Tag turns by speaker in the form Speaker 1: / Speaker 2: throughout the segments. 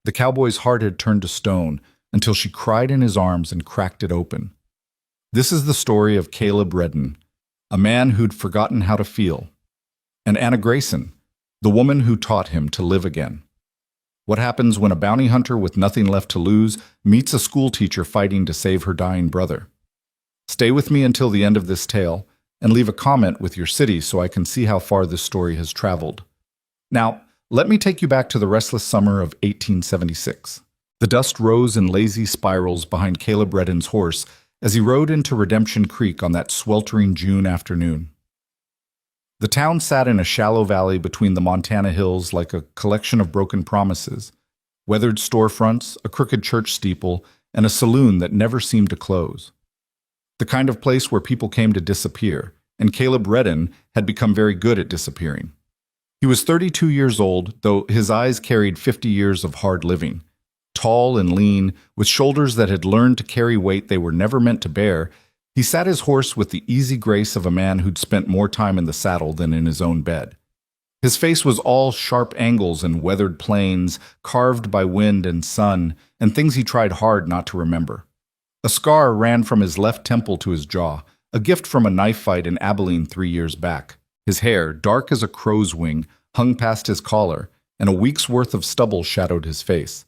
Speaker 1: The cowboy's heart had turned to stone until she cried in his arms and cracked it open. This is the story of Caleb Redden, a man who'd forgotten how to feel, and Anna Grayson, the woman who taught him to live again. What happens when a bounty hunter with nothing left to lose meets a schoolteacher fighting to save her dying brother? Stay with me until the end of this tale and leave a comment with your city so I can see how far this story has traveled. Now, let me take you back to the restless summer of 1876. The dust rose in lazy spirals behind Caleb Redden's horse as he rode into Redemption Creek on that sweltering June afternoon. The town sat in a shallow valley between the Montana hills like a collection of broken promises, weathered storefronts, a crooked church steeple, and a saloon that never seemed to close. The kind of place where people came to disappear, and Caleb Redden had become very good at disappearing. He was 32 years old, though his eyes carried 50 years of hard living. Tall and lean, with shoulders that had learned to carry weight they were never meant to bear, he sat his horse with the easy grace of a man who'd spent more time in the saddle than in his own bed. His face was all sharp angles and weathered planes, carved by wind and sun, and things he tried hard not to remember. A scar ran from his left temple to his jaw, a gift from a knife fight in Abilene 3 years back. His hair, dark as a crow's wing, hung past his collar, and a week's worth of stubble shadowed his face.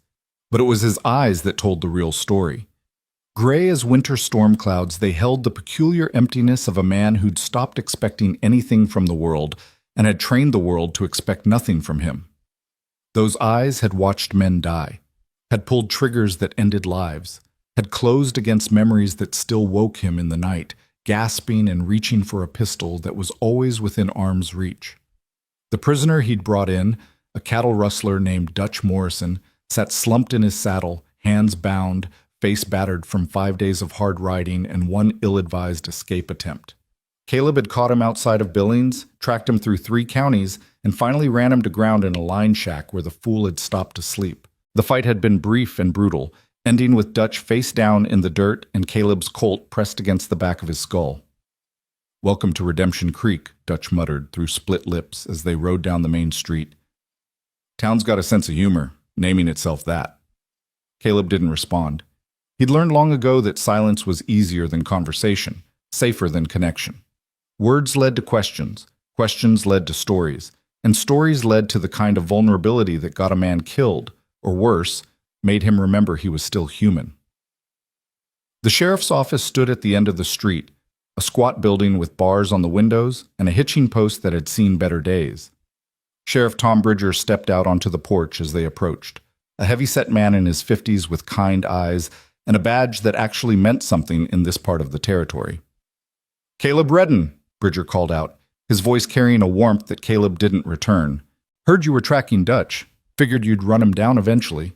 Speaker 1: But it was his eyes that told the real story. Gray as winter storm clouds, they held the peculiar emptiness of a man who'd stopped expecting anything from the world and had trained the world to expect nothing from him. Those eyes had watched men die, had pulled triggers that ended lives, had closed against memories that still woke him in the night, gasping and reaching for a pistol that was always within arm's reach. The prisoner he'd brought in, a cattle rustler named Dutch Morrison, sat slumped in his saddle, hands bound, face battered from 5 days of hard riding and one ill-advised escape attempt. Caleb had caught him outside of Billings, tracked him through 3 counties, and finally ran him to ground in a line shack where the fool had stopped to sleep. The fight had been brief and brutal, ending with Dutch face down in the dirt and Caleb's Colt pressed against the back of his skull. "Welcome to Redemption Creek," Dutch muttered through split lips as they rode down the main street. "Town's got a sense of humor, naming itself that." Caleb didn't respond. He'd learned long ago that silence was easier than conversation, safer than connection. Words led to questions, questions led to stories, and stories led to the kind of vulnerability that got a man killed, or worse, made him remember he was still human. The sheriff's office stood at the end of the street, a squat building with bars on the windows and a hitching post that had seen better days. Sheriff Tom Bridger stepped out onto the porch as they approached, a heavy-set man in his 50s with kind eyes and a badge that actually meant something in this part of the territory. "Caleb Redden," Bridger called out, his voice carrying a warmth that Caleb didn't return. "Heard you were tracking Dutch. Figured you'd run him down eventually."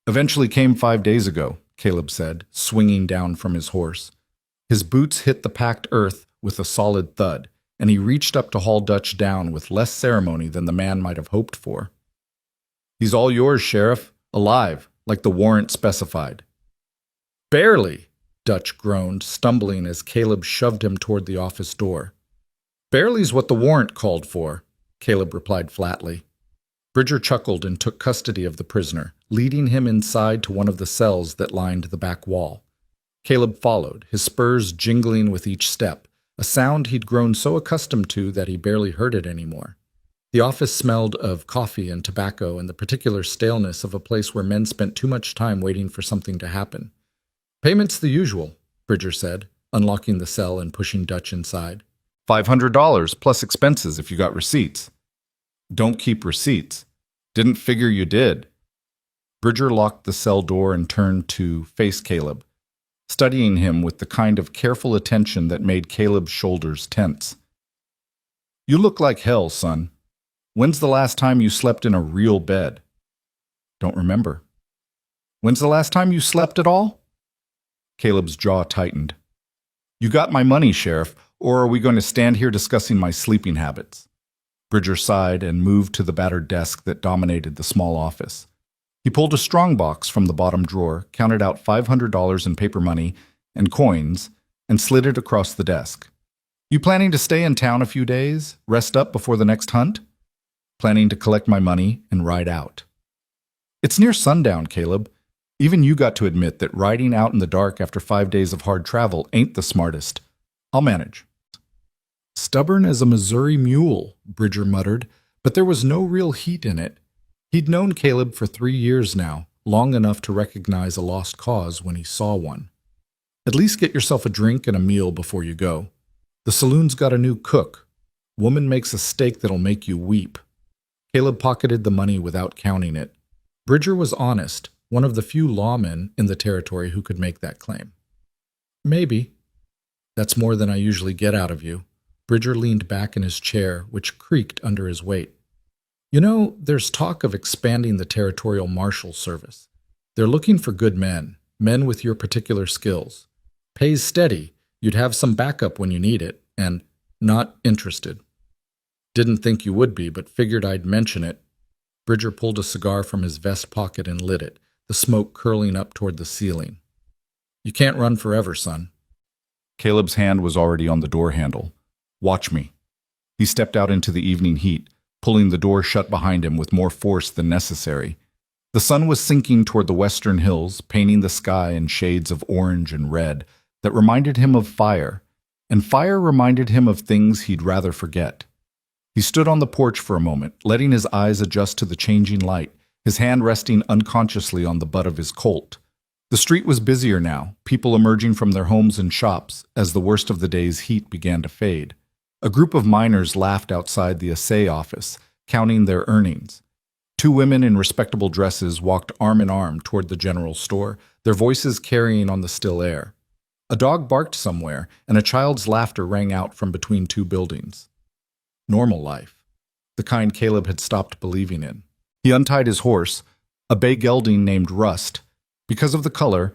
Speaker 1: "Eventually came 5 days ago," Caleb said, swinging down from his horse. His boots hit the packed earth with a solid thud, and he reached up to haul Dutch down with less ceremony than the man might have hoped for. "He's all yours, Sheriff, alive, like the warrant specified." "Barely," Dutch groaned, stumbling as Caleb shoved him toward the office door. "Barely's what the warrant called for," Caleb replied flatly. Bridger chuckled and took custody of the prisoner, leading him inside to one of the cells that lined the back wall. Caleb followed, his spurs jingling with each step, a sound he'd grown so accustomed to that he barely heard it anymore. The office smelled of coffee and tobacco and the particular staleness of a place where men spent too much time waiting for something to happen. "Payment's the usual," Bridger said, unlocking the cell and pushing Dutch inside. $500 plus expenses if you got receipts." "Don't keep receipts. Didn't figure you did." Bridger locked the cell door and turned to face Caleb, studying him with the kind of careful attention that made Caleb's shoulders tense. "You look like hell, son. When's the last time you slept in a real bed?" "Don't remember." "When's the last time you slept at all?" Caleb's jaw tightened. "You got my money, Sheriff, or are we going to stand here discussing my sleeping habits?" Bridger sighed and moved to the battered desk that dominated the small office. He pulled a strongbox from the bottom drawer, counted out $500 in paper money and coins, and slid it across the desk. "You planning to stay in town a few days, rest up before the next hunt?" "Planning to collect my money and ride out." It's near sundown, Caleb. Even you got to admit that riding out in the dark after 5 days of hard travel ain't the smartest. I'll manage. Stubborn as a Missouri mule, Bridger muttered, but there was no real heat in it. He'd known Caleb for 3 years now, long enough to recognize a lost cause when he saw one. At least get yourself a drink and a meal before you go. The saloon's got a new cook. Woman makes a steak that'll make you weep. Caleb pocketed the money without counting it. Bridger was honest, one of the few lawmen in the territory who could make that claim. Maybe. That's more than I usually get out of you. Bridger leaned back in his chair, which creaked under his weight. You know, there's talk of expanding the territorial marshal service. They're looking for good men, men with your particular skills. Pays steady, you'd have some backup when you need it, and not interested. Didn't think you would be, but figured I'd mention it. Bridger pulled a cigar from his vest pocket and lit it, the smoke curling up toward the ceiling. You can't run forever, son. Caleb's hand was already on the door handle. Watch me. He stepped out into the evening heat, pulling the door shut behind him with more force than necessary. The sun was sinking toward the western hills, painting the sky in shades of orange and red that reminded him of fire, and fire reminded him of things he'd rather forget. He stood on the porch for a moment, letting his eyes adjust to the changing light, his hand resting unconsciously on the butt of his Colt. The street was busier now, people emerging from their homes and shops as the worst of the day's heat began to fade. A group of miners laughed outside the assay office, counting their earnings. 2 women in respectable dresses walked arm in arm toward the general store, their voices carrying on the still air. A dog barked somewhere, and a child's laughter rang out from between 2 buildings. Normal life, the kind Caleb had stopped believing in. He untied his horse, a bay gelding named Rust, because of the color,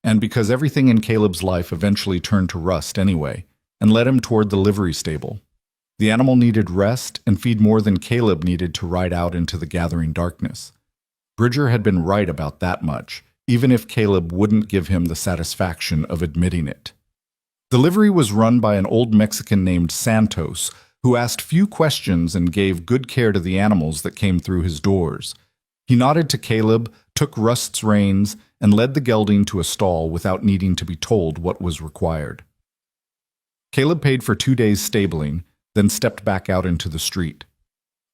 Speaker 1: and because everything in Caleb's life eventually turned to rust anyway, and led him toward the livery stable. The animal needed rest and feed more than Caleb needed to ride out into the gathering darkness. Bridger had been right about that much, even if Caleb wouldn't give him the satisfaction of admitting it. The livery was run by an old Mexican named Santos, who asked few questions and gave good care to the animals that came through his doors. He nodded to Caleb, took Rust's reins, and led the gelding to a stall without needing to be told what was required. Caleb paid for 2 days' stabling, then stepped back out into the street.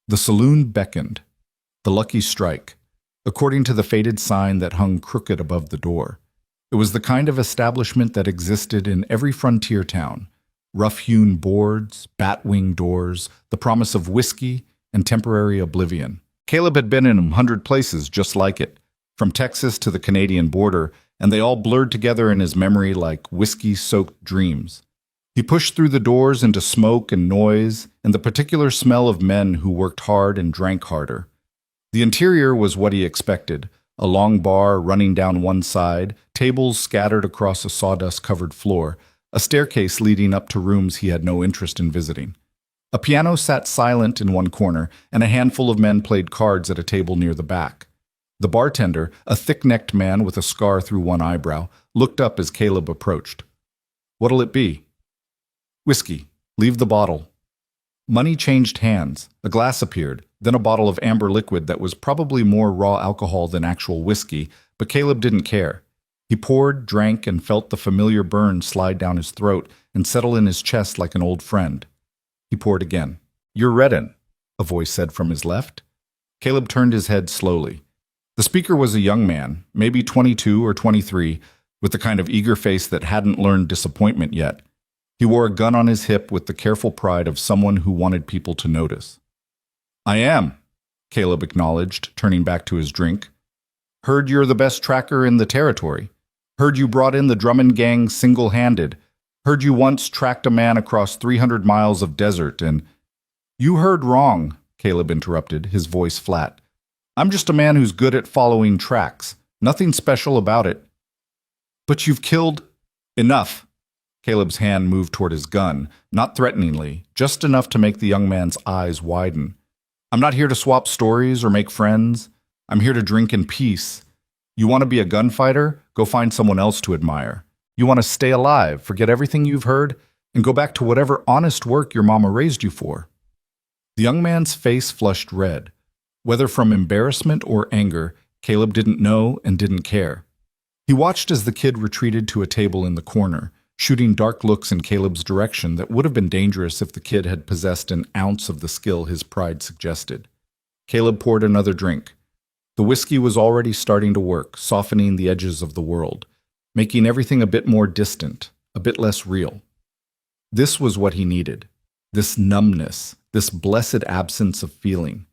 Speaker 1: The saloon beckoned. The lucky strike, according to the faded sign that hung crooked above the door. It was the kind of establishment that existed in every frontier town. Rough-hewn boards, bat-wing doors, the promise of whiskey, and temporary oblivion. Caleb had been in 100 places just like it, from Texas to the Canadian border, and they all blurred together in his memory like whiskey-soaked dreams. He pushed through the doors into smoke and noise and the particular smell of men who worked hard and drank harder. The interior was what he expected, a long bar running down one side, tables scattered across a sawdust-covered floor, a staircase leading up to rooms he had no interest in visiting. A piano sat silent in one corner, and a handful of men played cards at a table near the back. The bartender, a thick-necked man with a scar through one eyebrow, looked up as Caleb approached. "What'll it be?" "Whiskey. Leave the bottle." Money changed hands. A glass appeared, then a bottle of amber liquid that was probably more raw alcohol than actual whiskey, but Caleb didn't care. He poured, drank, and felt the familiar burn slide down his throat and settle in his chest like an old friend. He poured again. "You're reddin'," a voice said from his left. Caleb turned his head slowly. The speaker was a young man, maybe 22 or 23, with the kind of eager face that hadn't learned disappointment yet. He wore a gun on his hip with the careful pride of someone who wanted people to notice. "I am," Caleb acknowledged, turning back to his drink. "Heard you're the best tracker in the territory. Heard you brought in the Drummond gang single-handed. Heard you once tracked a man across 300 miles of desert and—" "You heard wrong," Caleb interrupted, his voice flat. "I'm just a man who's good at following tracks. Nothing special about it." "But you've killed—" "Enough." Caleb's hand moved toward his gun, not threateningly, just enough to make the young man's eyes widen. "I'm not here to swap stories or make friends. I'm here to drink in peace. You want to be a gunfighter? Go find someone else to admire. You want to stay alive, forget everything you've heard, and go back to whatever honest work your mama raised you for." The young man's face flushed red. Whether from embarrassment or anger, Caleb didn't know and didn't care. He watched as the kid retreated to a table in the corner, shooting dark looks in Caleb's direction that would have been dangerous if the kid had possessed an ounce of the skill his pride suggested. Caleb poured another drink. The whiskey was already starting to work, softening the edges of the world, making everything a bit more distant, a bit less real. This was what he needed. This numbness, this blessed absence of feeling.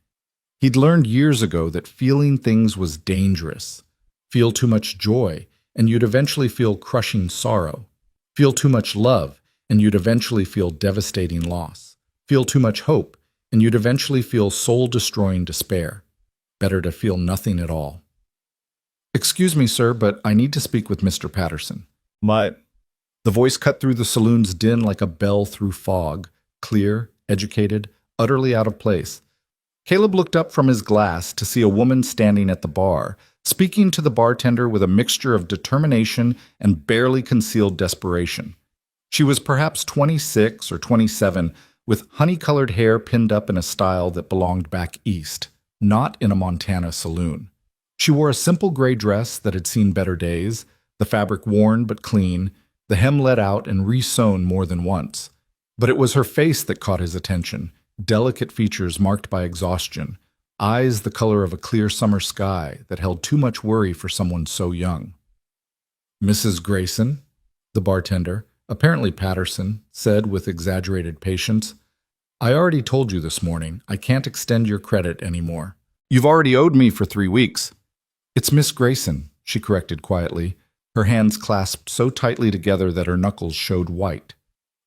Speaker 1: He'd learned years ago that feeling things was dangerous. Feel too much joy, and you'd eventually feel crushing sorrow. Feel too much love, and you'd eventually feel devastating loss. Feel too much hope, and you'd eventually feel soul-destroying despair. Better to feel nothing at all. "Excuse me, sir, but I need to speak with Mr. Patterson." The voice cut through the saloon's din like a bell through fog, clear, educated, utterly out of place. Caleb looked up from his glass to see a woman standing at the bar, speaking to the bartender with a mixture of determination and barely concealed desperation. She was perhaps 26 or 27, with honey-colored hair pinned up in a style that belonged back east, not in a Montana saloon. She wore a simple gray dress that had seen better days, the fabric worn but clean, the hem let out and re-sewn more than once. But it was her face that caught his attention, delicate features marked by exhaustion, eyes the color of a clear summer sky that held too much worry for someone so young. "Mrs. Grayson," the bartender, apparently Patterson, said with exaggerated patience, "I already told you this morning I can't extend your credit anymore. You've already owed me for 3 weeks." "It's Miss Grayson," she corrected quietly, her hands clasped so tightly together that her knuckles showed white.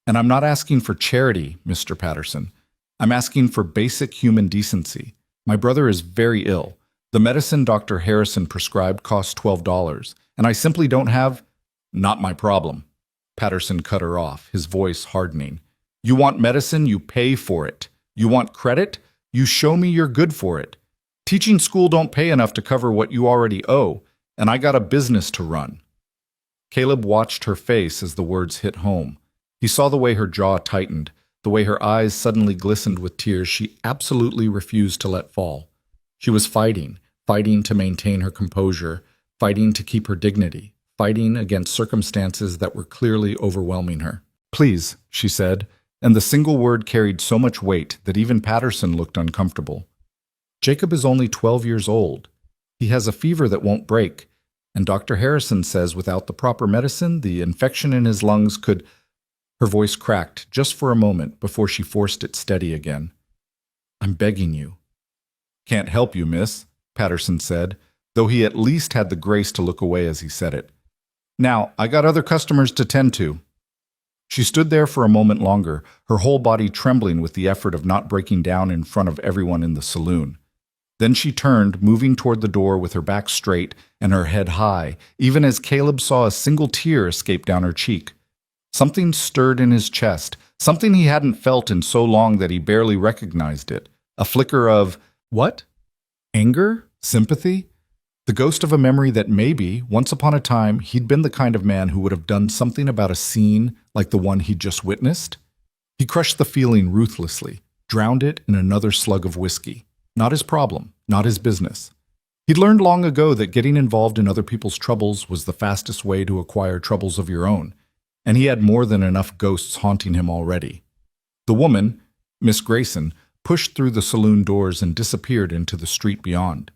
Speaker 1: "And I'm not asking for charity, Mr. Patterson. I'm asking for basic human decency. My brother is very ill. The medicine Dr. Harrison prescribed costs $12, and I simply don't have—" "Not my problem." Patterson cut her off, his voice hardening. "You want medicine, you pay for it. You want credit, you show me you're good for it. Teaching school don't pay enough to cover what you already owe, and I got a business to run." Caleb watched her face as the words hit home. He saw the way her jaw tightened, the way her eyes suddenly glistened with tears she absolutely refused to let fall. She was fighting to maintain her composure, fighting to keep her dignity, fighting against circumstances that were clearly overwhelming her. "Please," she said, and the single word carried so much weight that even Patterson looked uncomfortable. "Jacob is only 12 years old. He has a fever that won't break, and Dr. Harrison says without the proper medicine, the infection in his lungs could—" Her voice cracked just for a moment before she forced it steady again. "I'm begging you." "Can't help you, miss," Patterson said, though he at least had the grace to look away as he said it. "Now, I got other customers to tend to." She stood there for a moment longer, her whole body trembling with the effort of not breaking down in front of everyone in the saloon. Then she turned, moving toward the door with her back straight and her head high, even as Caleb saw a single tear escape down her cheek. Something stirred in his chest, something he hadn't felt in so long that he barely recognized it. A flicker of, what? Anger? Sympathy? The ghost of a memory that maybe, once upon a time, he'd been the kind of man who would have done something about a scene like the one he'd just witnessed. He crushed the feeling ruthlessly, drowned it in another slug of whiskey. Not his problem, not his business. He'd learned long ago that getting involved in other people's troubles was the fastest way to acquire troubles of your own, and he had more than enough ghosts haunting him already. The woman, Miss Grayson, pushed through the saloon doors and disappeared into the street beyond.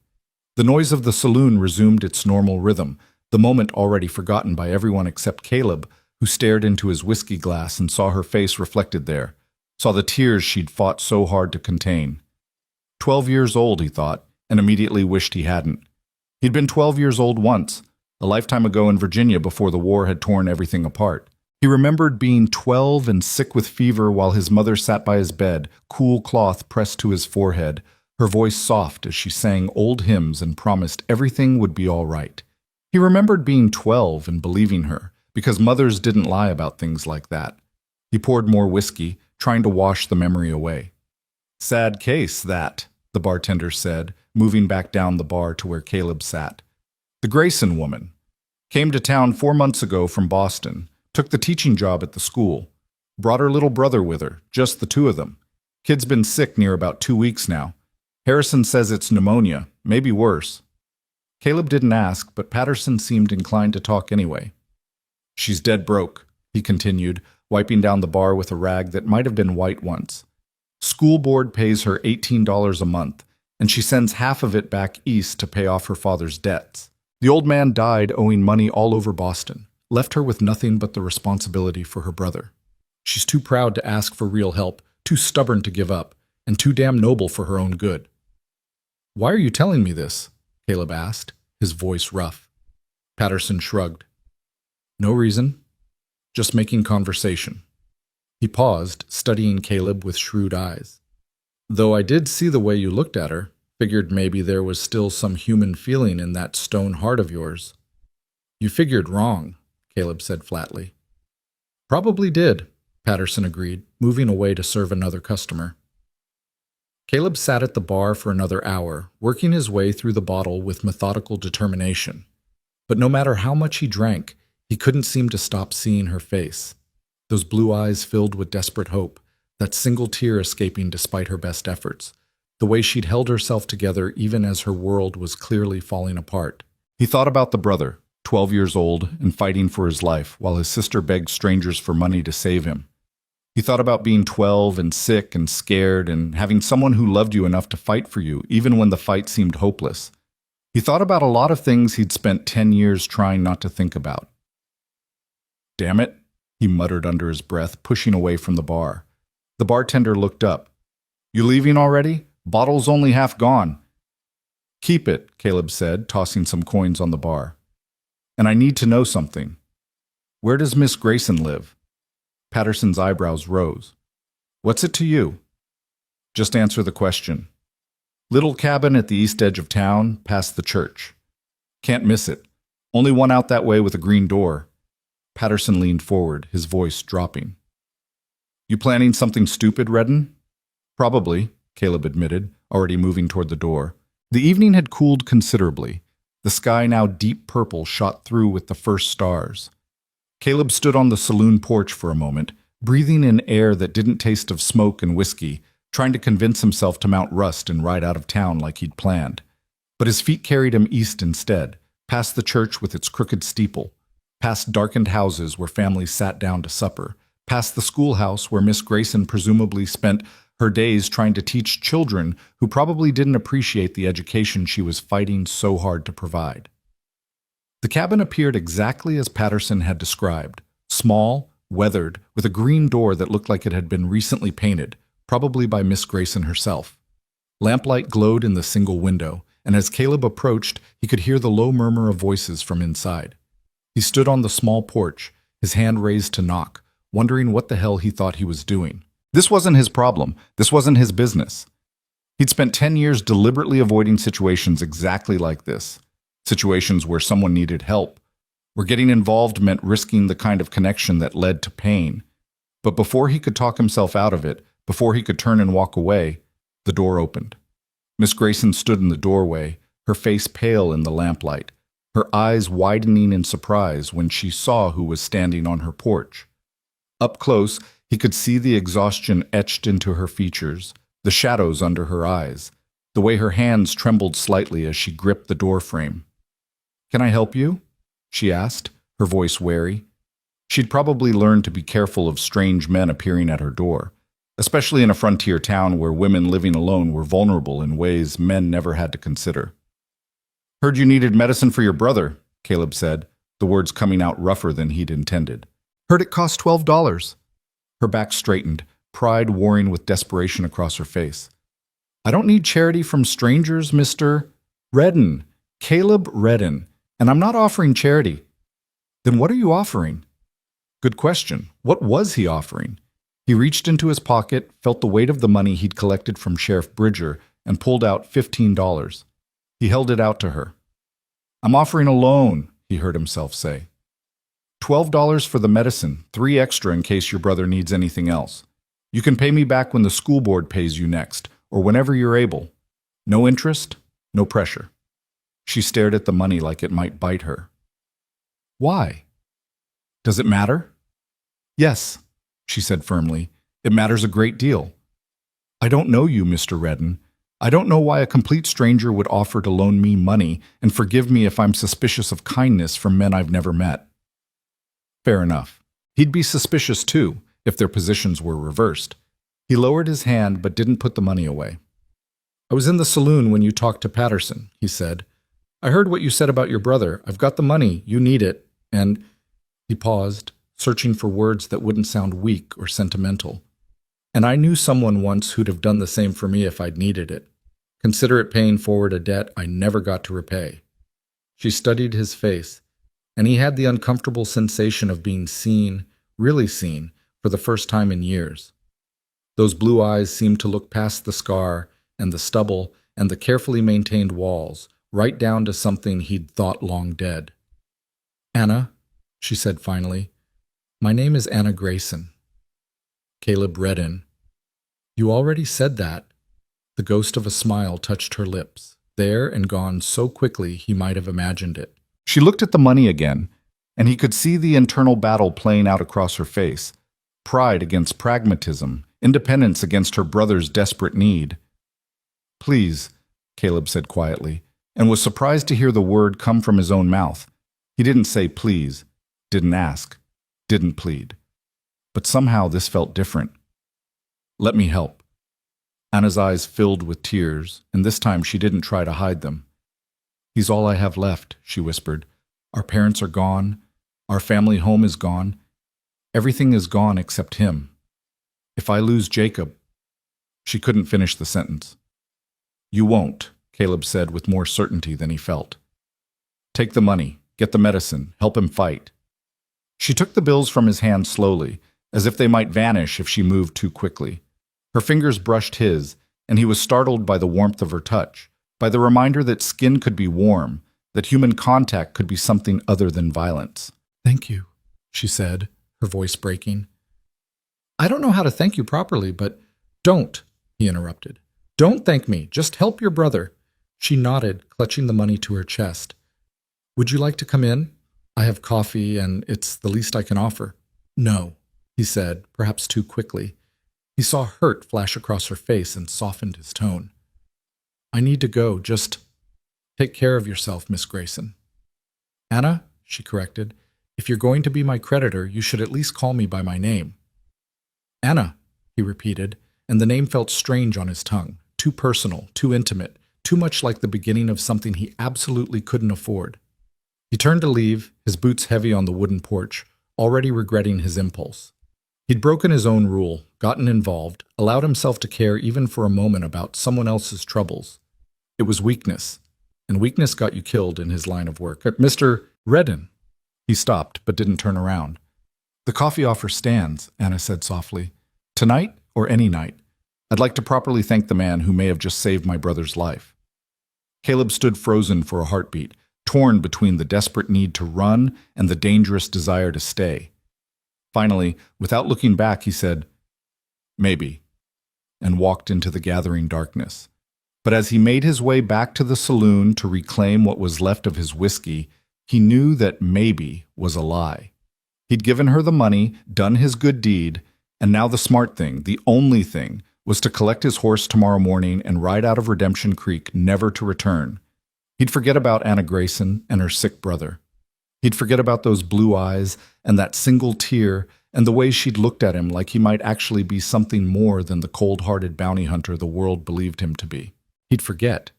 Speaker 1: The noise of the saloon resumed its normal rhythm, the moment already forgotten by everyone except Caleb, who stared into his whiskey glass and saw her face reflected there, saw the tears she'd fought so hard to contain. 12 years old, he thought, and immediately wished he hadn't. He'd been 12 years old once, a lifetime ago in Virginia before the war had torn everything apart. He remembered being 12 and sick with fever while his mother sat by his bed, cool cloth pressed to his forehead, her voice soft as she sang old hymns and promised everything would be all right. He remembered being 12 and believing her, because mothers didn't lie about things like that. He poured more whiskey, trying to wash the memory away. "Sad case, that," the bartender said, moving back down the bar to where Caleb sat. "The Grayson woman. Came to town 4 months ago from Boston, took the teaching job at the school. Brought her little brother with her, just the two of them. Kid's been sick near about 2 weeks now. Harrison says it's pneumonia, maybe worse." Caleb didn't ask, but Patterson seemed inclined to talk anyway. "She's dead broke," he continued, wiping down the bar with a rag that might have been white once. "School board pays her $18 a month, and she sends half of it back east to pay off her father's debts. The old man died owing money all over Boston, left her with nothing but the responsibility for her brother. She's too proud to ask for real help, too stubborn to give up, and too damn noble for her own good." "Why are you telling me this?" Caleb asked, his voice rough. Patterson shrugged. "No reason. Just making conversation." He paused, studying Caleb with shrewd eyes. "Though I did see the way you looked at her, figured maybe there was still some human feeling in that stone heart of yours." "You figured wrong," Caleb said flatly. "Probably did," Patterson agreed, moving away to serve another customer. Caleb sat at the bar for another hour, working his way through the bottle with methodical determination. But no matter how much he drank, he couldn't seem to stop seeing her face. Those blue eyes filled with desperate hope, that single tear escaping despite her best efforts, the way she'd held herself together even as her world was clearly falling apart. He thought about the brother, 12 years old and fighting for his life, while his sister begged strangers for money to save him. He thought about being 12 and sick and scared and having someone who loved you enough to fight for you, even when the fight seemed hopeless. He thought about a lot of things he'd spent 10 years trying not to think about. "Damn it," he muttered under his breath, pushing away from the bar. The bartender looked up. "You leaving already? Bottle's only half gone." "Keep it," Caleb said, tossing some coins on the bar. "And I need to know something. Where does Miss Grayson live?" Patterson's eyebrows rose. "What's it to you?" "Just answer the question." "Little cabin at the east edge of town, past the church. Can't miss it. Only one out that way with a green door." Patterson leaned forward, his voice dropping. "You planning something stupid, Redden?" "Probably," Caleb admitted, already moving toward the door. The evening had cooled considerably. The sky, now deep purple, shot through with the first stars. Caleb stood on the saloon porch for a moment, breathing in air that didn't taste of smoke and whiskey, trying to convince himself to mount Rust and ride out of town like he'd planned. But his feet carried him east instead, past the church with its crooked steeple, past darkened houses where families sat down to supper, past the schoolhouse where Miss Grayson presumably spent her days trying to teach children who probably didn't appreciate the education she was fighting so hard to provide. The cabin appeared exactly as Patterson had described, small, weathered, with a green door that looked like it had been recently painted, probably by Miss Grayson herself. Lamplight glowed in the single window, and as Caleb approached, he could hear the low murmur of voices from inside. He stood on the small porch, his hand raised to knock, wondering what the hell he thought he was doing. This wasn't his problem. This wasn't his business. He'd spent 10 years deliberately avoiding situations exactly like this. Situations where someone needed help, where getting involved meant risking the kind of connection that led to pain. But before he could talk himself out of it, before he could turn and walk away, the door opened. Miss Grayson stood in the doorway, her face pale in the lamplight, her eyes widening in surprise when she saw who was standing on her porch. Up close, he could see the exhaustion etched into her features, the shadows under her eyes, the way her hands trembled slightly as she gripped the doorframe. "Can I help you?" she asked, her voice wary. She'd probably learned to be careful of strange men appearing at her door, especially in a frontier town where women living alone were vulnerable in ways men never had to consider. "Heard you needed medicine for your brother," Caleb said, the words coming out rougher than he'd intended. "Heard it cost $12. Her back straightened, pride warring with desperation across her face. "I don't need charity from strangers, Mr. Redden. Caleb Redden. And I'm not offering charity." "Then what are you offering?" Good question. What was he offering? He reached into his pocket, felt the weight of the money he'd collected from Sheriff Bridger, and pulled out $15. He held it out to her. "I'm offering a loan," he heard himself say. $12 for the medicine, 3 extra in case your brother needs anything else. You can pay me back when the school board pays you next, or whenever you're able. No interest, no pressure. She stared at the money like it might bite her. "Why?" "Does it matter?" "Yes," she said firmly. "It matters a great deal. I don't know you, Mr. Redden, I don't know why a complete stranger would offer to loan me money and forgive me if I'm suspicious of kindness from men I've never met. Fair enough. He'd be suspicious too, if their positions were reversed. He lowered his hand but didn't put the money away. I was in the saloon when you talked to Patterson, he said. I heard what you said about your brother. I've got the money. You need it. And he paused, searching for words that wouldn't sound weak or sentimental. And I knew someone once who'd have done the same for me if I'd needed it. Consider it paying forward a debt I never got to repay. She studied his face, and he had the uncomfortable sensation of being seen, really seen, for the first time in years. Those blue eyes seemed to look past the scar and the stubble and the carefully maintained walls, right down to something he'd thought long dead. Anna, she said finally, my name is Anna Grayson. Caleb read in. You already said that. The ghost of a smile touched her lips, there and gone so quickly he might have imagined it. She looked at the money again, and he could see the internal battle playing out across her face. Pride against pragmatism, independence against her brother's desperate need. Please, Caleb said quietly, and was surprised to hear the word come from his own mouth. He didn't say please, didn't ask, didn't plead. But somehow this felt different. Let me help. Anna's eyes filled with tears, and this time she didn't try to hide them. He's all I have left, she whispered. Our parents are gone. Our family home is gone. Everything is gone except him. If I lose Jacob... She couldn't finish the sentence. You won't, Caleb said with more certainty than he felt. Take the money, get the medicine, help him fight. She took the bills from his hand slowly, as if they might vanish if she moved too quickly. Her fingers brushed his, and he was startled by the warmth of her touch, by the reminder that skin could be warm, that human contact could be something other than violence. Thank you, she said, her voice breaking. I don't know how to thank you properly, but don't, he interrupted. Don't thank me, just help your brother. She nodded, clutching the money to her chest. Would you like to come in? I have coffee, and it's the least I can offer. No, he said, perhaps too quickly. He saw hurt flash across her face and softened his tone. I need to go, just take care of yourself, Miss Grayson. Anna, she corrected, if you're going to be my creditor, you should at least call me by my name. Anna, he repeated, and the name felt strange on his tongue, too personal, too intimate, too much like the beginning of something he absolutely couldn't afford. He turned to leave, his boots heavy on the wooden porch, already regretting his impulse. He'd broken his own rule, gotten involved, allowed himself to care even for a moment about someone else's troubles. It was weakness, and weakness got you killed in his line of work. Mr. Redden. He stopped, but didn't turn around. The coffee offer stands, Anna said softly. Tonight or any night. I'd like to properly thank the man who may have just saved my brother's life. Caleb stood frozen for a heartbeat, torn between the desperate need to run and the dangerous desire to stay. Finally, without looking back, he said, Maybe, and walked into the gathering darkness. But as he made his way back to the saloon to reclaim what was left of his whiskey, he knew that maybe was a lie. He'd given her the money, done his good deed, and now the smart thing, the only thing, was to collect his horse tomorrow morning and ride out of Redemption Creek, never to return. He'd forget about Anna Grayson and her sick brother. He'd forget about those blue eyes and that single tear and the way she'd looked at him like he might actually be something more than the cold-hearted bounty hunter the world believed him to be. He'd forget,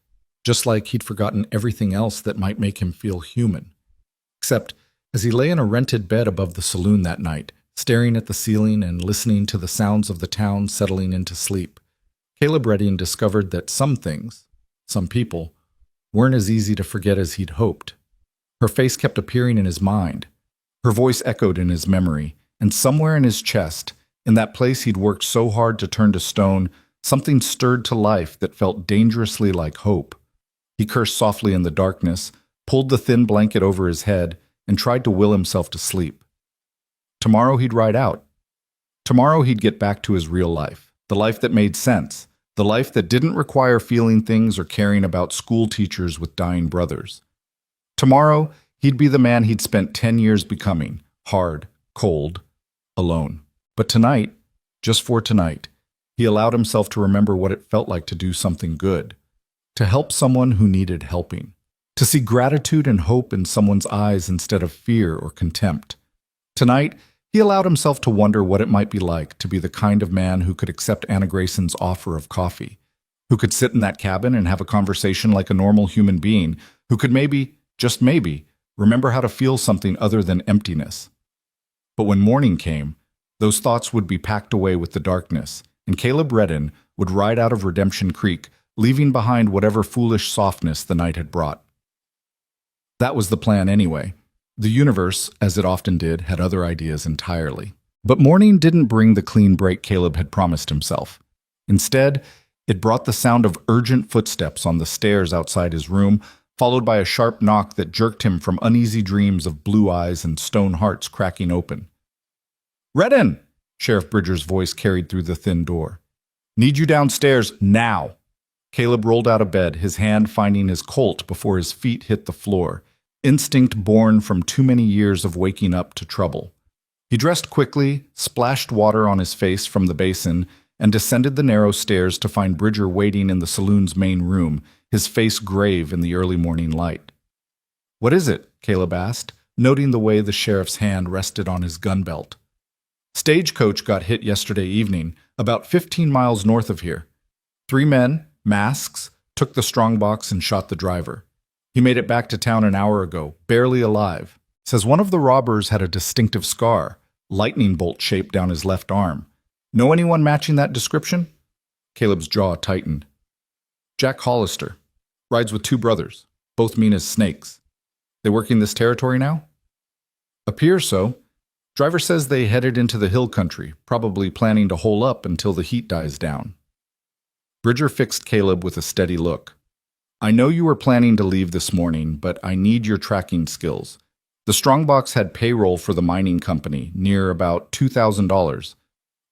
Speaker 1: just like he'd forgotten everything else that might make him feel human. Except, as he lay in a rented bed above the saloon that night, staring at the ceiling and listening to the sounds of the town settling into sleep, Caleb Redding discovered that some things, some people, weren't as easy to forget as he'd hoped. Her face kept appearing in his mind. Her voice echoed in his memory, and somewhere in his chest, in that place he'd worked so hard to turn to stone, something stirred to life that felt dangerously like hope. He cursed softly in the darkness, pulled the thin blanket over his head, and tried to will himself to sleep. Tomorrow he'd ride out. Tomorrow he'd get back to his real life, the life that made sense, the life that didn't require feeling things or caring about school teachers with dying brothers. Tomorrow, he'd be the man he'd spent 10 years becoming, hard, cold, alone. But tonight, just for tonight, He allowed himself to remember what it felt like to do something good, to help someone who needed helping, to see gratitude and hope in someone's eyes instead of fear or contempt. Tonight, he allowed himself to wonder what it might be like to be the kind of man who could accept Anna Grayson's offer of coffee, who could sit in that cabin and have a conversation like a normal human being, who could maybe, just maybe, remember how to feel something other than emptiness. But when morning came, those thoughts would be packed away with the darkness, and Caleb Redden would ride out of Redemption Creek, leaving behind whatever foolish softness the night had brought. That was the plan anyway. The universe, as it often did, had other ideas entirely. But morning didn't bring the clean break Caleb had promised himself. Instead, it brought the sound of urgent footsteps on the stairs outside his room, followed by a sharp knock that jerked him from uneasy dreams of blue eyes and stone hearts cracking open. "Redden!" Sheriff Bridger's voice carried through the thin door. "Need you downstairs now!" Caleb rolled out of bed, his hand finding his Colt before his feet hit the floor, instinct born from too many years of waking up to trouble. He dressed quickly, splashed water on his face from the basin, and descended the narrow stairs to find Bridger waiting in the saloon's main room, his face grave in the early morning light. "What is it?" Caleb asked, noting the way the sheriff's hand rested on his gun belt. "Stagecoach got hit yesterday evening, about 15 miles north of here. 3 men, masks, took the strongbox and shot the driver. He made it back to town an hour ago, barely alive. Says one of the robbers had a distinctive scar, lightning bolt shaped down his left arm. Know anyone matching that description?" Caleb's jaw tightened. "Jack Hollister. Rides with 2 brothers, both mean as snakes. They working this territory now?" "Appears so. Driver says they headed into the hill country, probably planning to hole up until the heat dies down." Bridger fixed Caleb with a steady look. "I know you were planning to leave this morning, but I need your tracking skills. The strongbox had payroll for the mining company, near about $2,000.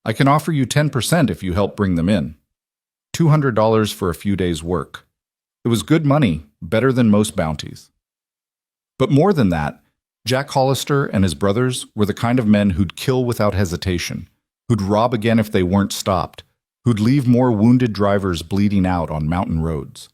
Speaker 1: I can offer you 10% if you help bring them in. $200 for a few days' work. It was good money, better than most bounties." But more than that, Jack Hollister and his brothers were the kind of men who'd kill without hesitation, who'd rob again if they weren't stopped, who'd leave more wounded drivers bleeding out on mountain roads.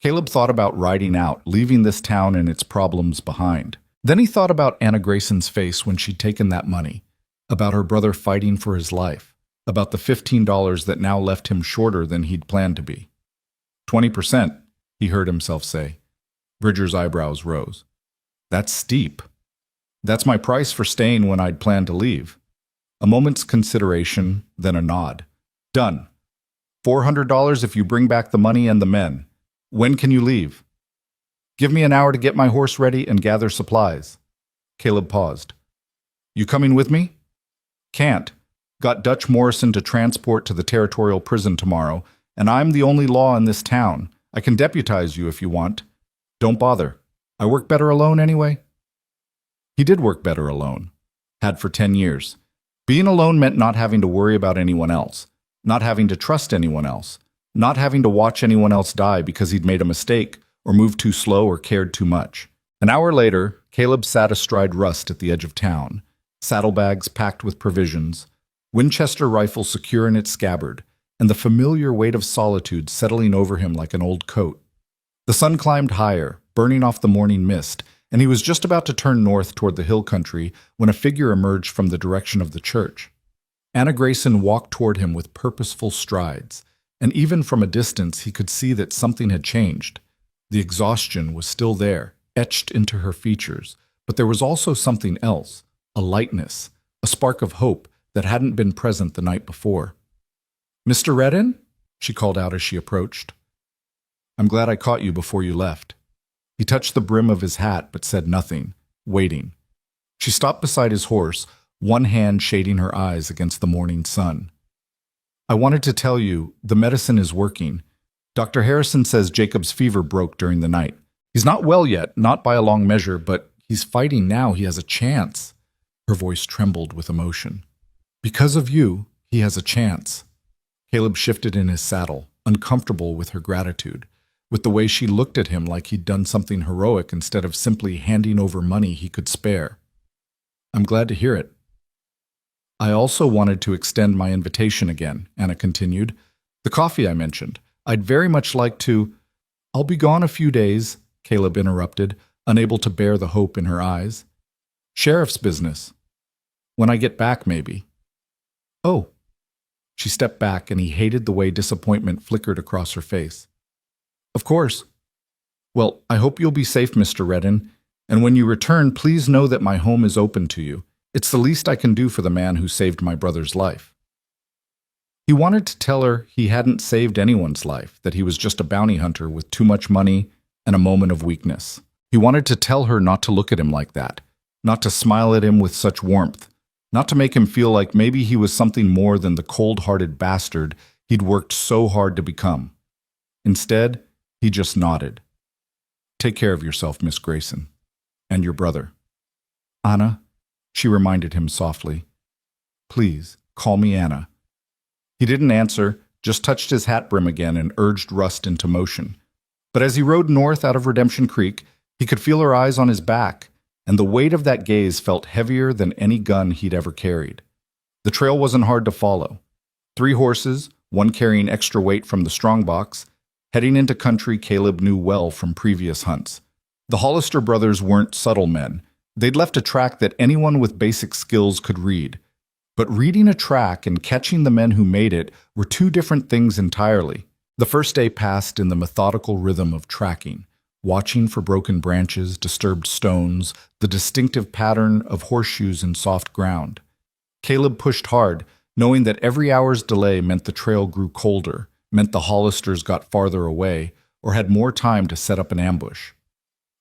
Speaker 1: Caleb thought about riding out, leaving this town and its problems behind. Then he thought about Anna Grayson's face when she'd taken that money, about her brother fighting for his life, about the $15 that now left him shorter than he'd planned to be. 20%, he heard himself say. Bridger's eyebrows rose. "That's steep. That's my price for staying when I'd planned to leave." A moment's consideration, then a nod. "Done. $400 if you bring back the money and the men. When can you leave?" "Give me an hour to get my horse ready and gather supplies." Caleb paused. "You coming with me?" "Can't. Got Dutch Morrison to transport to the territorial prison tomorrow, and I'm the only law in this town. I can deputize you if you want. Don't bother. I work better alone anyway." He did work better alone. Had for 10 years. Being alone meant not having to worry about anyone else, not having to trust anyone else, not having to watch anyone else die because he'd made a mistake or moved too slow or cared too much. An hour later, Caleb sat astride Rust at the edge of town, saddlebags packed with provisions, Winchester rifle secure in its scabbard, and the familiar weight of solitude settling over him like an old coat. The sun climbed higher, burning off the morning mist, and he was just about to turn north toward the hill country when a figure emerged from the direction of the church. Anna Grayson walked toward him with purposeful strides, and even from a distance he could see that something had changed. The exhaustion was still there, etched into her features, but there was also something else, a lightness, a spark of hope that hadn't been present the night before. "Mr. Redden?" she called out as she approached. "I'm glad I caught you before you left." He touched the brim of his hat but said nothing, waiting. She stopped beside his horse, one hand shading her eyes against the morning sun. "I wanted to tell you, the medicine is working. Dr. Harrison says Jacob's fever broke during the night. He's not well yet, not by a long measure, but he's fighting now. He has a chance." Her voice trembled with emotion. "Because of you, he has a chance." Caleb shifted in his saddle, uncomfortable with her gratitude, with the way she looked at him like he'd done something heroic instead of simply handing over money he could spare. "I'm glad to hear it." I also wanted to extend my invitation again, Anna continued. The coffee I mentioned. I'd very much like to— I'll be gone a few days, Caleb interrupted, unable to bear the hope in her eyes. Sheriff's business. When I get back, maybe. Oh. She stepped back, and he hated the way disappointment flickered across her face. Of course. Well, I hope you'll be safe, Mr. Redden, and when you return, please know that my home is open to you. It's the least I can do for the man who saved my brother's life. He wanted to tell her he hadn't saved anyone's life, that he was just a bounty hunter with too much money and a moment of weakness. He wanted to tell her not to look at him like that, not to smile at him with such warmth, not to make him feel like maybe he was something more than the cold-hearted bastard he'd worked so hard to become. Instead, he just nodded. Take care of yourself, Miss Grayson, and your brother. Anna, she reminded him softly. Please, call me Anna. He didn't answer, just touched his hat brim again and urged Rust into motion. But as he rode north out of Redemption Creek, he could feel her eyes on his back, and the weight of that gaze felt heavier than any gun he'd ever carried. The trail wasn't hard to follow. 3 horses, one carrying extra weight from the strongbox, heading into country Caleb knew well from previous hunts. The Hollister brothers weren't subtle men. They'd left a track that anyone with basic skills could read. But reading a track and catching the men who made it were 2 different things entirely. The first day passed in the methodical rhythm of tracking, watching for broken branches, disturbed stones, the distinctive pattern of horseshoes in soft ground. Caleb pushed hard, knowing that every hour's delay meant the trail grew colder, meant the Hollisters got farther away, or had more time to set up an ambush.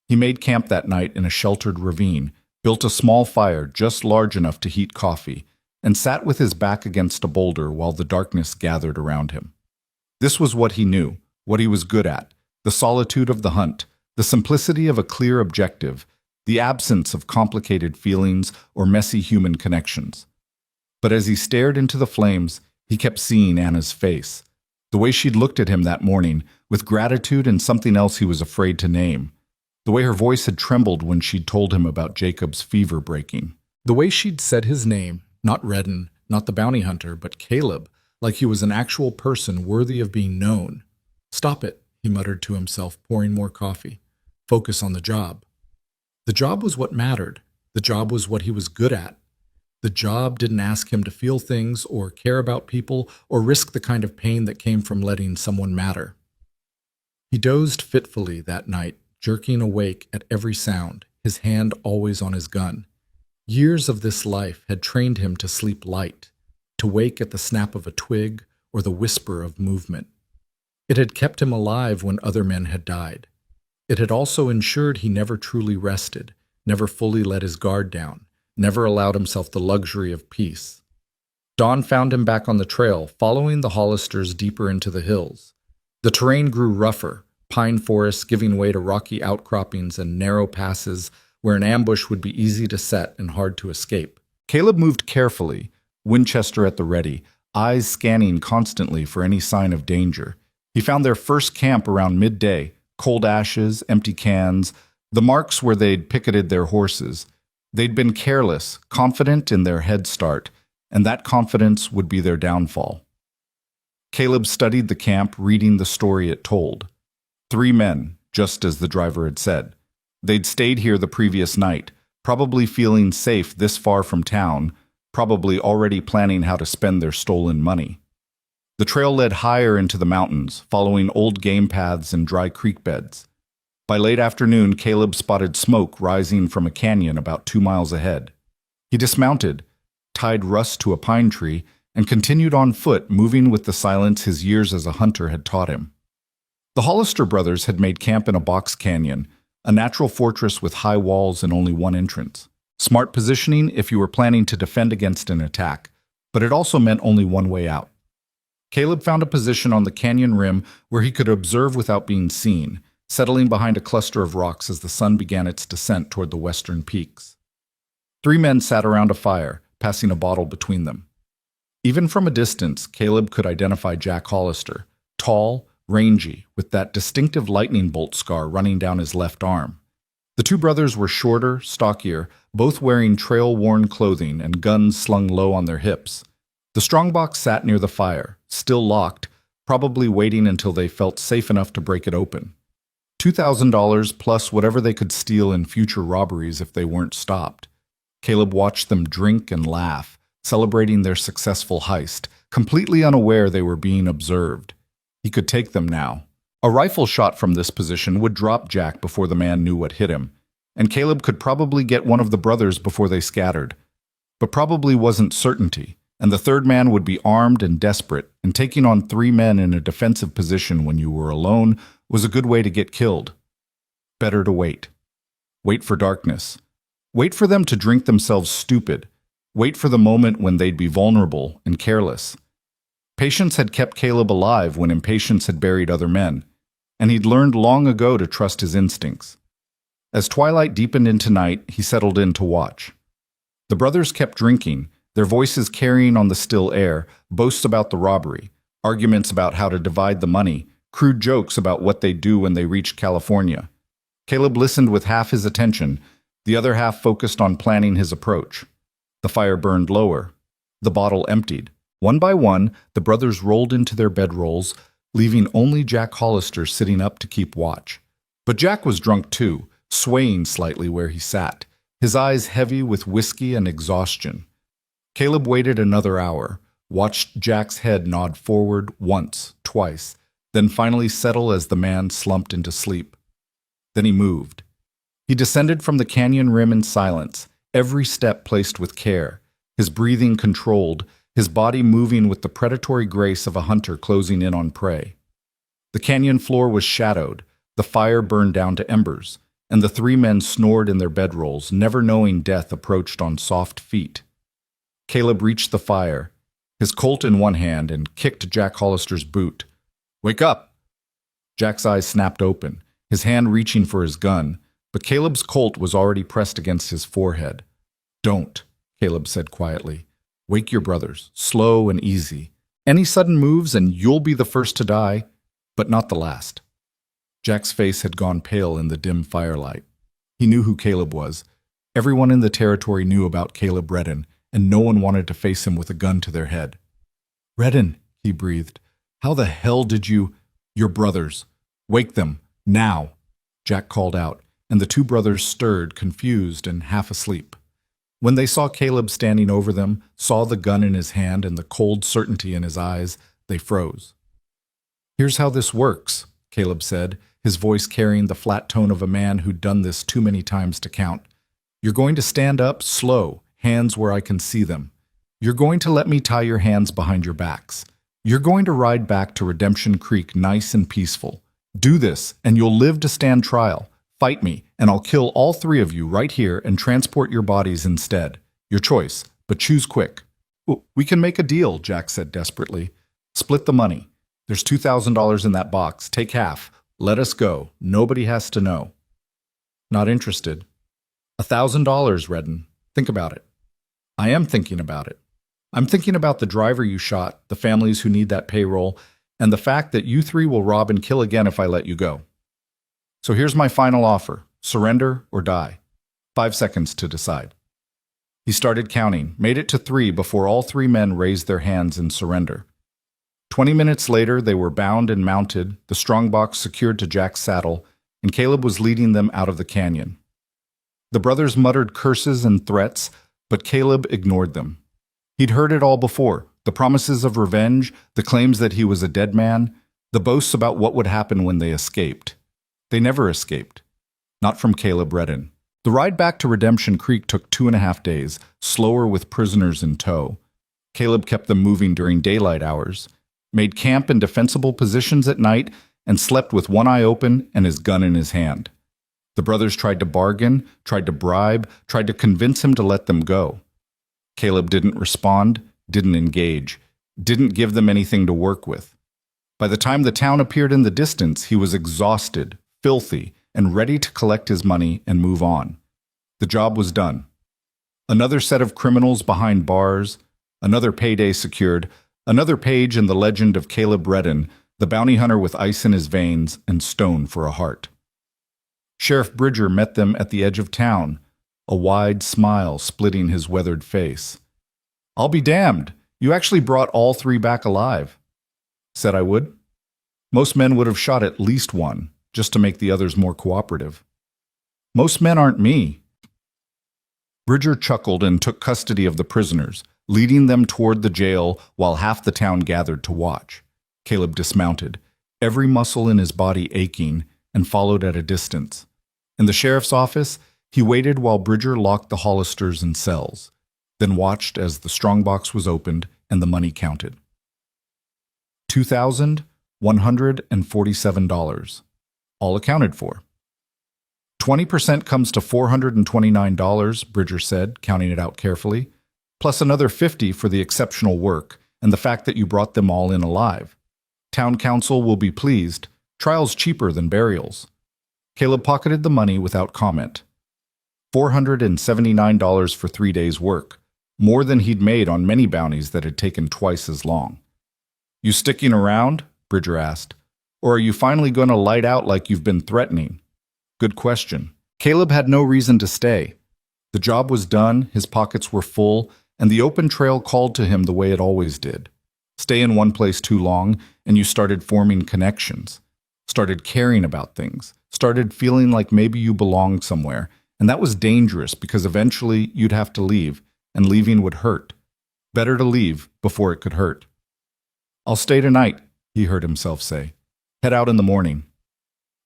Speaker 1: He made camp that night in a sheltered ravine, built a small fire just large enough to heat coffee, and sat with his back against a boulder while the darkness gathered around him. This was what he knew, what he was good at, the solitude of the hunt, the simplicity of a clear objective, the absence of complicated feelings or messy human connections. But as he stared into the flames, he kept seeing Anna's face, the way she'd looked at him that morning, with gratitude and something else he was afraid to name, the way her voice had trembled when she'd told him about Jacob's fever breaking, the way she'd said his name, not Redden, not the bounty hunter, but Caleb, like he was an actual person worthy of being known. Stop it, he muttered to himself, pouring more coffee. Focus on the job. The job was what mattered. The job was what he was good at. The job didn't ask him to feel things or care about people or risk the kind of pain that came from letting someone matter. He dozed fitfully that night, jerking awake at every sound, his hand always on his gun. Years of this life had trained him to sleep light, to wake at the snap of a twig or the whisper of movement. It had kept him alive when other men had died. It had also ensured he never truly rested, never fully let his guard down, never allowed himself the luxury of peace. Dawn found him back on the trail, following the Hollisters deeper into the hills. The terrain grew rougher, pine forests giving way to rocky outcroppings and narrow passes where an ambush would be easy to set and hard to escape. Caleb moved carefully, Winchester at the ready, eyes scanning constantly for any sign of danger. He found their first camp around midday, cold ashes, empty cans, the marks where they'd picketed their horses. They'd been careless, confident in their head start, and that confidence would be their downfall. Caleb studied the camp, reading the story it told. 3 men, just as the driver had said. They'd stayed here the previous night, probably feeling safe this far from town, probably already planning how to spend their stolen money. The trail led higher into the mountains, following old game paths and dry creek beds. By late afternoon, Caleb spotted smoke rising from a canyon about 2 miles ahead. He dismounted, tied Rust to a pine tree, and continued on foot, moving with the silence his years as a hunter had taught him. The Hollister brothers had made camp in a box canyon, a natural fortress with high walls and only one entrance. Smart positioning if you were planning to defend against an attack, but it also meant only one way out. Caleb found a position on the canyon rim where he could observe without being seen, settling behind a cluster of rocks as the sun began its descent toward the western peaks. 3 men sat around a fire, passing a bottle between them. Even from a distance, Caleb could identify Jack Hollister, tall, rangy, with that distinctive lightning bolt scar running down his left arm. The two brothers were shorter, stockier, both wearing trail-worn clothing and guns slung low on their hips. The strongbox sat near the fire, still locked, probably waiting until they felt safe enough to break it open. $2,000 plus whatever they could steal in future robberies if they weren't stopped. Caleb watched them drink and laugh, celebrating their successful heist, completely unaware they were being observed. He could take them now. A rifle shot from this position would drop Jack before the man knew what hit him, and Caleb could probably get one of the brothers before they scattered. But probably wasn't certainty, and the third man would be armed and desperate, and taking on three men in a defensive position when you were alone was a good way to get killed. Better to wait. Wait for darkness. Wait for them to drink themselves stupid. Wait for the moment when they'd be vulnerable and careless. Patience had kept Caleb alive when impatience had buried other men, and he'd learned long ago to trust his instincts. As twilight deepened into night, he settled in to watch. The brothers kept drinking, their voices carrying on the still air, boasts about the robbery, arguments about how to divide the money, crude jokes about what they'd do when they reached California. Caleb listened with half his attention, the other half focused on planning his approach. The fire burned lower. The bottle emptied. One by one, the brothers rolled into their bedrolls, leaving only Jack Hollister sitting up to keep watch. But Jack was drunk too, swaying slightly where he sat, his eyes heavy with whiskey and exhaustion. Caleb waited another hour, watched Jack's head nod forward once, twice, then finally settle as the man slumped into sleep. Then he moved. He descended from the canyon rim in silence, every step placed with care, his breathing controlled, his body moving with the predatory grace of a hunter closing in on prey. The canyon floor was shadowed, the fire burned down to embers, and the three men snored in their bedrolls, never knowing death approached on soft feet. Caleb reached the fire, his Colt in one hand, and kicked Jack Hollister's boot. "Wake up!" Jack's eyes snapped open, his hand reaching for his gun, but Caleb's Colt was already pressed against his forehead. "Don't," Caleb said quietly. "Wake your brothers, slow and easy. Any sudden moves and you'll be the first to die, but not the last." Jack's face had gone pale in the dim firelight. He knew who Caleb was. Everyone in the territory knew about Caleb Redden, and no one wanted to face him with a gun to their head. "Redden," he breathed. "How the hell did you—" "Your brothers. Wake them, now," Jack called out, and the two brothers stirred, confused and half asleep. When they saw Caleb standing over them, saw the gun in his hand and the cold certainty in his eyes, they froze. "Here's how this works," Caleb said, his voice carrying the flat tone of a man who'd done this too many times to count. "You're going to stand up, slow, hands where I can see them. You're going to let me tie your hands behind your backs. You're going to ride back to Redemption Creek nice and peaceful. Do this, and you'll live to stand trial. Fight me, and I'll kill all three of you right here and transport your bodies instead. Your choice, but choose quick." "We can make a deal," Jack said desperately. "Split the money. There's $2,000 in that box. Take half. Let us go. Nobody has to know." "Not interested." $1,000, Redden. Think about it." "I am thinking about it. I'm thinking about the driver you shot, the families who need that payroll, and the fact that you three will rob and kill again if I let you go. So here's my final offer. Surrender or die. 5 seconds to decide." He started counting, made it to 3 before all three men raised their hands in surrender. 20 minutes later, they were bound and mounted, the strongbox secured to Jack's saddle, and Caleb was leading them out of the canyon. The brothers muttered curses and threats, but Caleb ignored them. He'd heard it all before, the promises of revenge, the claims that he was a dead man, the boasts about what would happen when they escaped. They never escaped. Not from Caleb Redden. The ride back to Redemption Creek took 2.5 days, slower with prisoners in tow. Caleb kept them moving during daylight hours, made camp in defensible positions at night, and slept with one eye open and his gun in his hand. The brothers tried to bargain, tried to bribe, tried to convince him to let them go. Caleb didn't respond, didn't engage, didn't give them anything to work with. By the time the town appeared in the distance, he was exhausted, filthy, and ready to collect his money and move on. The job was done. Another set of criminals behind bars, another payday secured, another page in the legend of Caleb Redden, the bounty hunter with ice in his veins and stone for a heart. Sheriff Bridger met them at the edge of town, a wide smile splitting his weathered face. "I'll be damned. You actually brought all three back alive." "Said I would." "Most men would have shot at least one, just to make the others more cooperative." "Most men aren't me." Bridger chuckled and took custody of the prisoners, leading them toward the jail while half the town gathered to watch. Caleb dismounted, every muscle in his body aching, and followed at a distance. In the sheriff's office, he waited while Bridger locked the Hollisters in cells, then watched as the strongbox was opened and the money counted. $2,147, all accounted for. 20% comes to $429, Bridger said, counting it out carefully, plus another $50 for the exceptional work and the fact that you brought them all in alive. Town council will be pleased. Trial's cheaper than burials. Caleb pocketed the money without comment. $479 for 3 days' work, more than he'd made on many bounties that had taken twice as long. "You sticking around?" Bridger asked. "Or are you finally going to light out like you've been threatening?" Good question. Caleb had no reason to stay. The job was done, his pockets were full, and the open trail called to him the way it always did. Stay in one place too long, and you started forming connections, started caring about things, started feeling like maybe you belonged somewhere, and that was dangerous because eventually you'd have to leave, and leaving would hurt. Better to leave before it could hurt. "I'll stay tonight," he heard himself say. "Head out in the morning."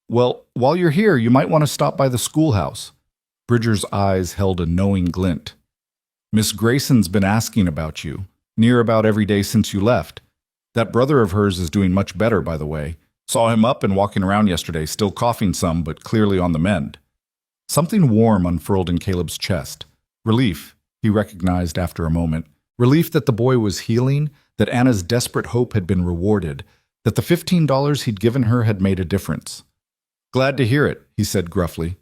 Speaker 1: "Well, while you're here, you might want to stop by the schoolhouse." Bridger's eyes held a knowing glint. "Miss Grayson's been asking about you, near about every day since you left. That brother of hers is doing much better, by the way. Saw him up and walking around yesterday, still coughing some, but clearly on the mend." Something warm unfurled in Caleb's chest. Relief, he recognized after a moment. Relief that the boy was healing, that Anna's desperate hope had been rewarded, that the $15 he'd given her had made a difference. "Glad to hear it," he said gruffly.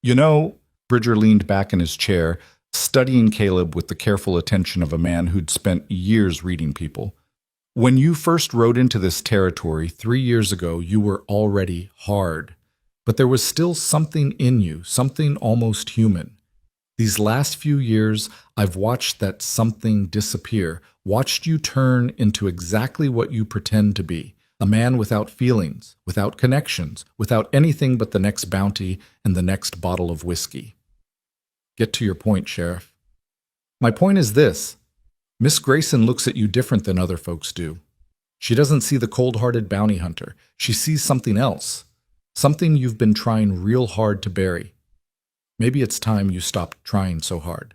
Speaker 1: "You know," Bridger leaned back in his chair, studying Caleb with the careful attention of a man who'd spent years reading people. "When you first rode into this territory 3 years ago, you were already hard. But there was still something in you, something almost human. These last few years, I've watched that something disappear, watched you turn into exactly what you pretend to be. A man without feelings, without connections, without anything but the next bounty and the next bottle of whiskey." "Get to your point, Sheriff." "My point is this. Miss Grayson looks at you different than other folks do. She doesn't see the cold-hearted bounty hunter. She sees something else, something you've been trying real hard to bury. Maybe it's time you stopped trying so hard."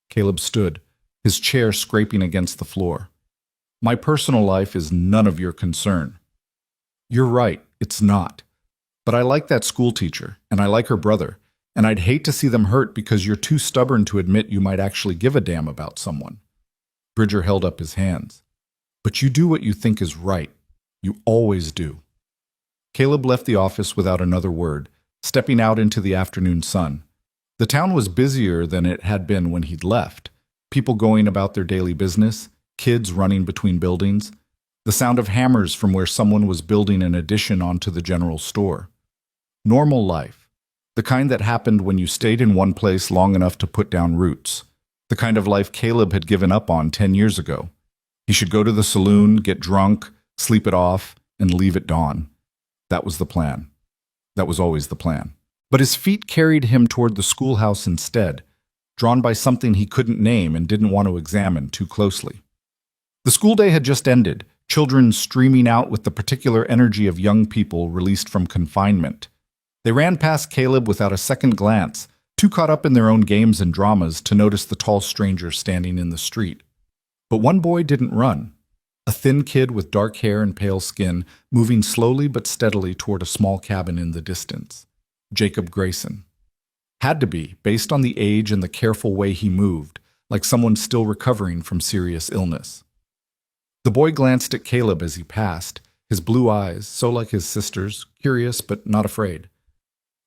Speaker 1: Caleb stood, his chair scraping against the floor. "My personal life is none of your concern." "You're right, it's not. But I like that school teacher, and I like her brother, and I'd hate to see them hurt because you're too stubborn to admit you might actually give a damn about someone." Bridger held up his hands. "But you do what you think is right. You always do." Caleb left the office without another word, stepping out into the afternoon sun. The town was busier than it had been when he'd left. People going about their daily business, kids running between buildings, the sound of hammers from where someone was building an addition onto the general store. Normal life. The kind that happened when you stayed in one place long enough to put down roots. The kind of life Caleb had given up on 10 years ago. He should go to the saloon, get drunk, sleep it off, and leave at dawn. That was the plan. That was always the plan. But his feet carried him toward the schoolhouse instead, drawn by something he couldn't name and didn't want to examine too closely. The school day had just ended, children streaming out with the particular energy of young people released from confinement. They ran past Caleb without a second glance, too caught up in their own games and dramas to notice the tall stranger standing in the street. But one boy didn't run. A thin kid with dark hair and pale skin, moving slowly but steadily toward a small cabin in the distance. Jacob Grayson. Had to be, based on the age and the careful way he moved, like someone still recovering from serious illness. The boy glanced at Caleb as he passed, his blue eyes, so like his sister's, curious but not afraid.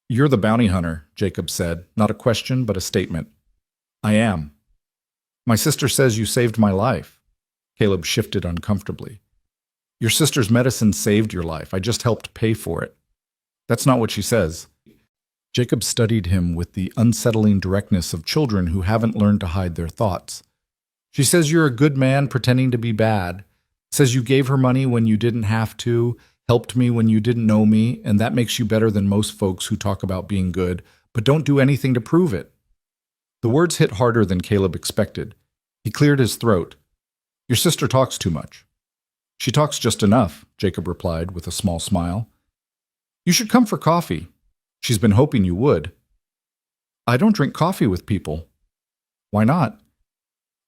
Speaker 1: "You're the bounty hunter," Jacob said, not a question but a statement. "I am." "My sister says you saved my life." Caleb shifted uncomfortably. "Your sister's medicine saved your life. I just helped pay for it." "That's not what she says." Jacob studied him with the unsettling directness of children who haven't learned to hide their thoughts. She says you're a good man pretending to be bad. Says you gave her money when you didn't have to, helped me when you didn't know me, and that makes you better than most folks who talk about being good, but don't do anything to prove it. The words hit harder than Caleb expected. He cleared his throat. Your sister talks too much. She talks just enough, Jacob replied with a small smile. You should come for coffee. She's been hoping you would. I don't drink coffee with people. Why not?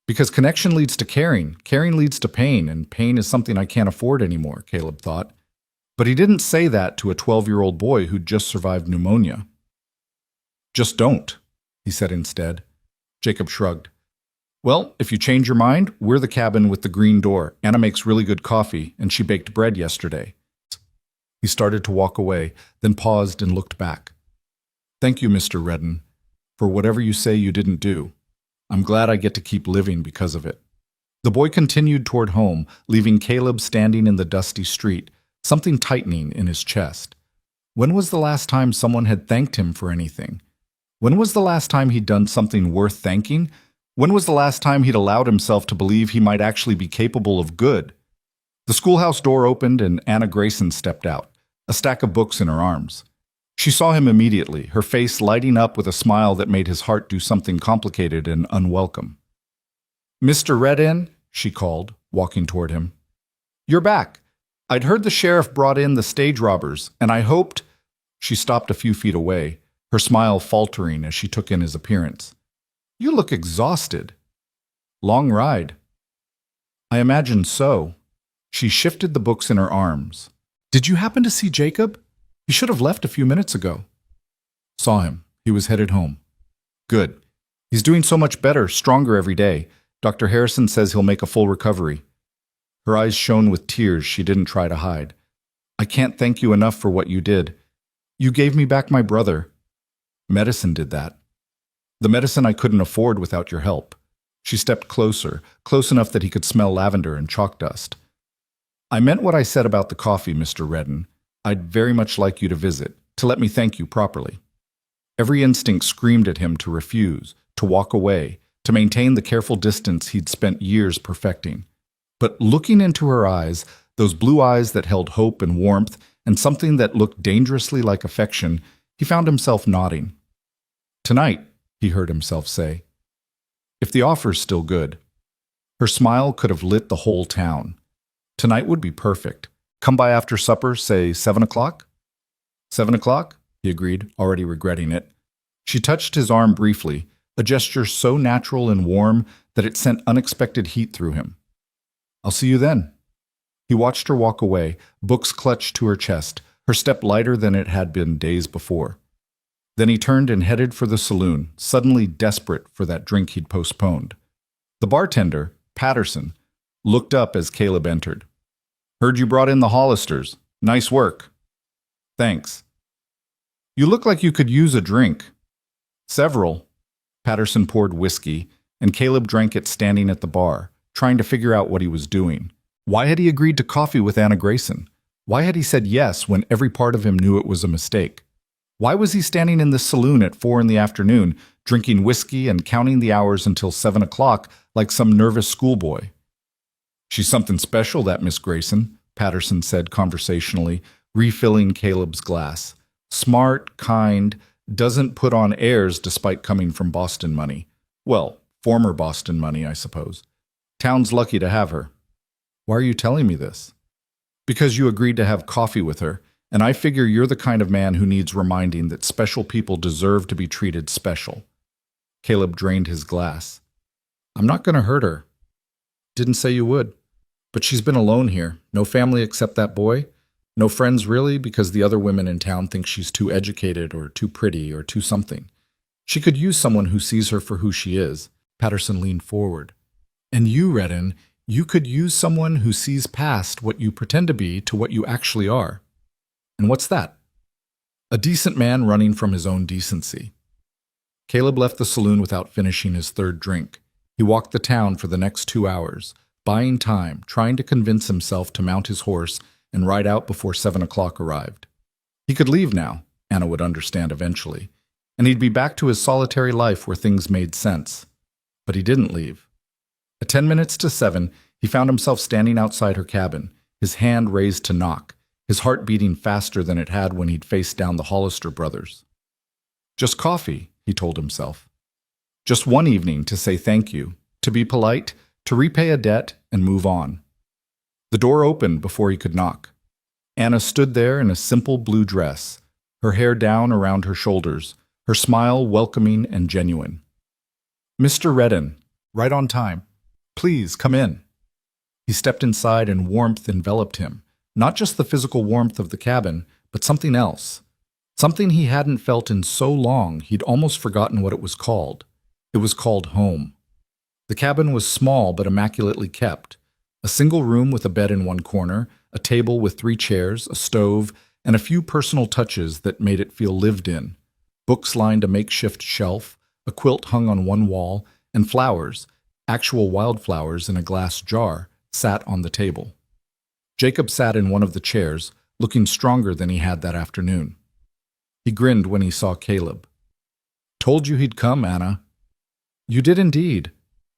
Speaker 1: Because connection leads to caring. Caring leads to pain, and pain is something I can't afford anymore, Caleb thought. But he didn't say that to a 12-year-old boy who'd just survived pneumonia. Just don't, he said instead. Jacob shrugged. Well, if you change your mind, we're the cabin with the green door. Anna makes really good coffee, and she baked bread yesterday. He started to walk away, then paused and looked back. Thank you, Mr. Redden, for whatever you say you didn't do. I'm glad I get to keep living because of it. The boy continued toward home, leaving Caleb standing in the dusty street, something tightening in his chest. When was the last time someone had thanked him for anything? When was the last time he'd done something worth thanking? When was the last time he'd allowed himself to believe he might actually be capable of good? The schoolhouse door opened and Anna Grayson stepped out, a stack of books in her arms. She saw him immediately, her face lighting up with a smile that made his heart do something complicated and unwelcome. Mr. Redden, she called, walking toward him. You're back. I'd heard the sheriff brought in the stage robbers, and I hoped— She stopped a few feet away, her smile faltering as she took in his appearance. You look exhausted. Long ride. I imagine so. She shifted the books in her arms. Did you happen to see Jacob? He should have left a few minutes ago. Saw him. He was headed home. Good. He's doing so much better, stronger every day. Dr. Harrison says he'll make a full recovery. Her eyes shone with tears she didn't try to hide. I can't thank you enough for what you did. You gave me back my brother. Medicine did that. The medicine I couldn't afford without your help. She stepped closer, close enough that he could smell lavender and chalk dust. I meant what I said about the coffee, Mr. Redden. I'd very much like you to visit, to let me thank you properly. Every instinct screamed at him to refuse, to walk away, to maintain the careful distance he'd spent years perfecting. But looking into her eyes, those blue eyes that held hope and warmth, and something that looked dangerously like affection, he found himself nodding. Tonight, he heard himself say. If the offer's still good. Her smile could have lit the whole town. Tonight would be perfect. Come by after supper, say 7 o'clock? 7 o'clock? He agreed, already regretting it. She touched his arm briefly, a gesture so natural and warm that it sent unexpected heat through him. I'll see you then. He watched her walk away, books clutched to her chest, her step lighter than it had been days before. Then he turned and headed for the saloon, suddenly desperate for that drink he'd postponed. The bartender, Patterson, looked up as Caleb entered. Heard you brought in the Hollisters. Nice work. Thanks. You look like you could use a drink. Several. Patterson poured whiskey, and Caleb drank it standing at the bar, trying to figure out what he was doing. Why had he agreed to coffee with Anna Grayson? Why had he said yes when every part of him knew it was a mistake? Why was he standing in this saloon at 4 in the afternoon, drinking whiskey and counting the hours until 7 o'clock like some nervous schoolboy? She's something special, that Miss Grayson, Patterson said conversationally, refilling Caleb's glass. Smart, kind, doesn't put on airs despite coming from Boston money. Well, former Boston money, I suppose. Town's lucky to have her. Why are you telling me this? Because you agreed to have coffee with her, and I figure you're the kind of man who needs reminding that special people deserve to be treated special. Caleb drained his glass. I'm not going to hurt her. Didn't say you would. But she's been alone here. No family except that boy. No friends really, because the other women in town think she's too educated or too pretty or too something. She could use someone who sees her for who she is. Patterson leaned forward. And you, Redden, you could use someone who sees past what you pretend to be to what you actually are. And what's that? A decent man running from his own decency. Caleb left the saloon without finishing his third drink. He walked the town for the next 2 hours, buying time, trying to convince himself to mount his horse and ride out before 7 o'clock arrived. He could leave now, Anna would understand eventually. and he'd be back to his solitary life where things made sense. But he didn't leave. At 10 minutes to 7, he found himself standing outside her cabin, his hand raised to knock, his heart beating faster than it had when he'd faced down the Hollister brothers. Just coffee, he told himself. Just one evening to say thank you, to be polite, to repay a debt, and move on. The door opened before he could knock. Anna stood there in a simple blue dress, her hair down around her shoulders, her smile welcoming and genuine. "Mr. Redden, right on time. Please, come in." He stepped inside and warmth enveloped him, not just the physical warmth of the cabin, but something else. Something he hadn't felt in so long he'd almost forgotten what it was called. It was called home. The cabin was small but immaculately kept. A single room with a bed in one corner, a table with 3 chairs, a stove, and a few personal touches that made it feel lived in. Books lined a makeshift shelf, a quilt hung on one wall, and flowers, actual wildflowers in a glass jar, sat on the table. Jacob sat in one of the chairs, looking stronger than he had that afternoon. He grinned when he saw Caleb. "Told you he'd come, Anna." "You did indeed."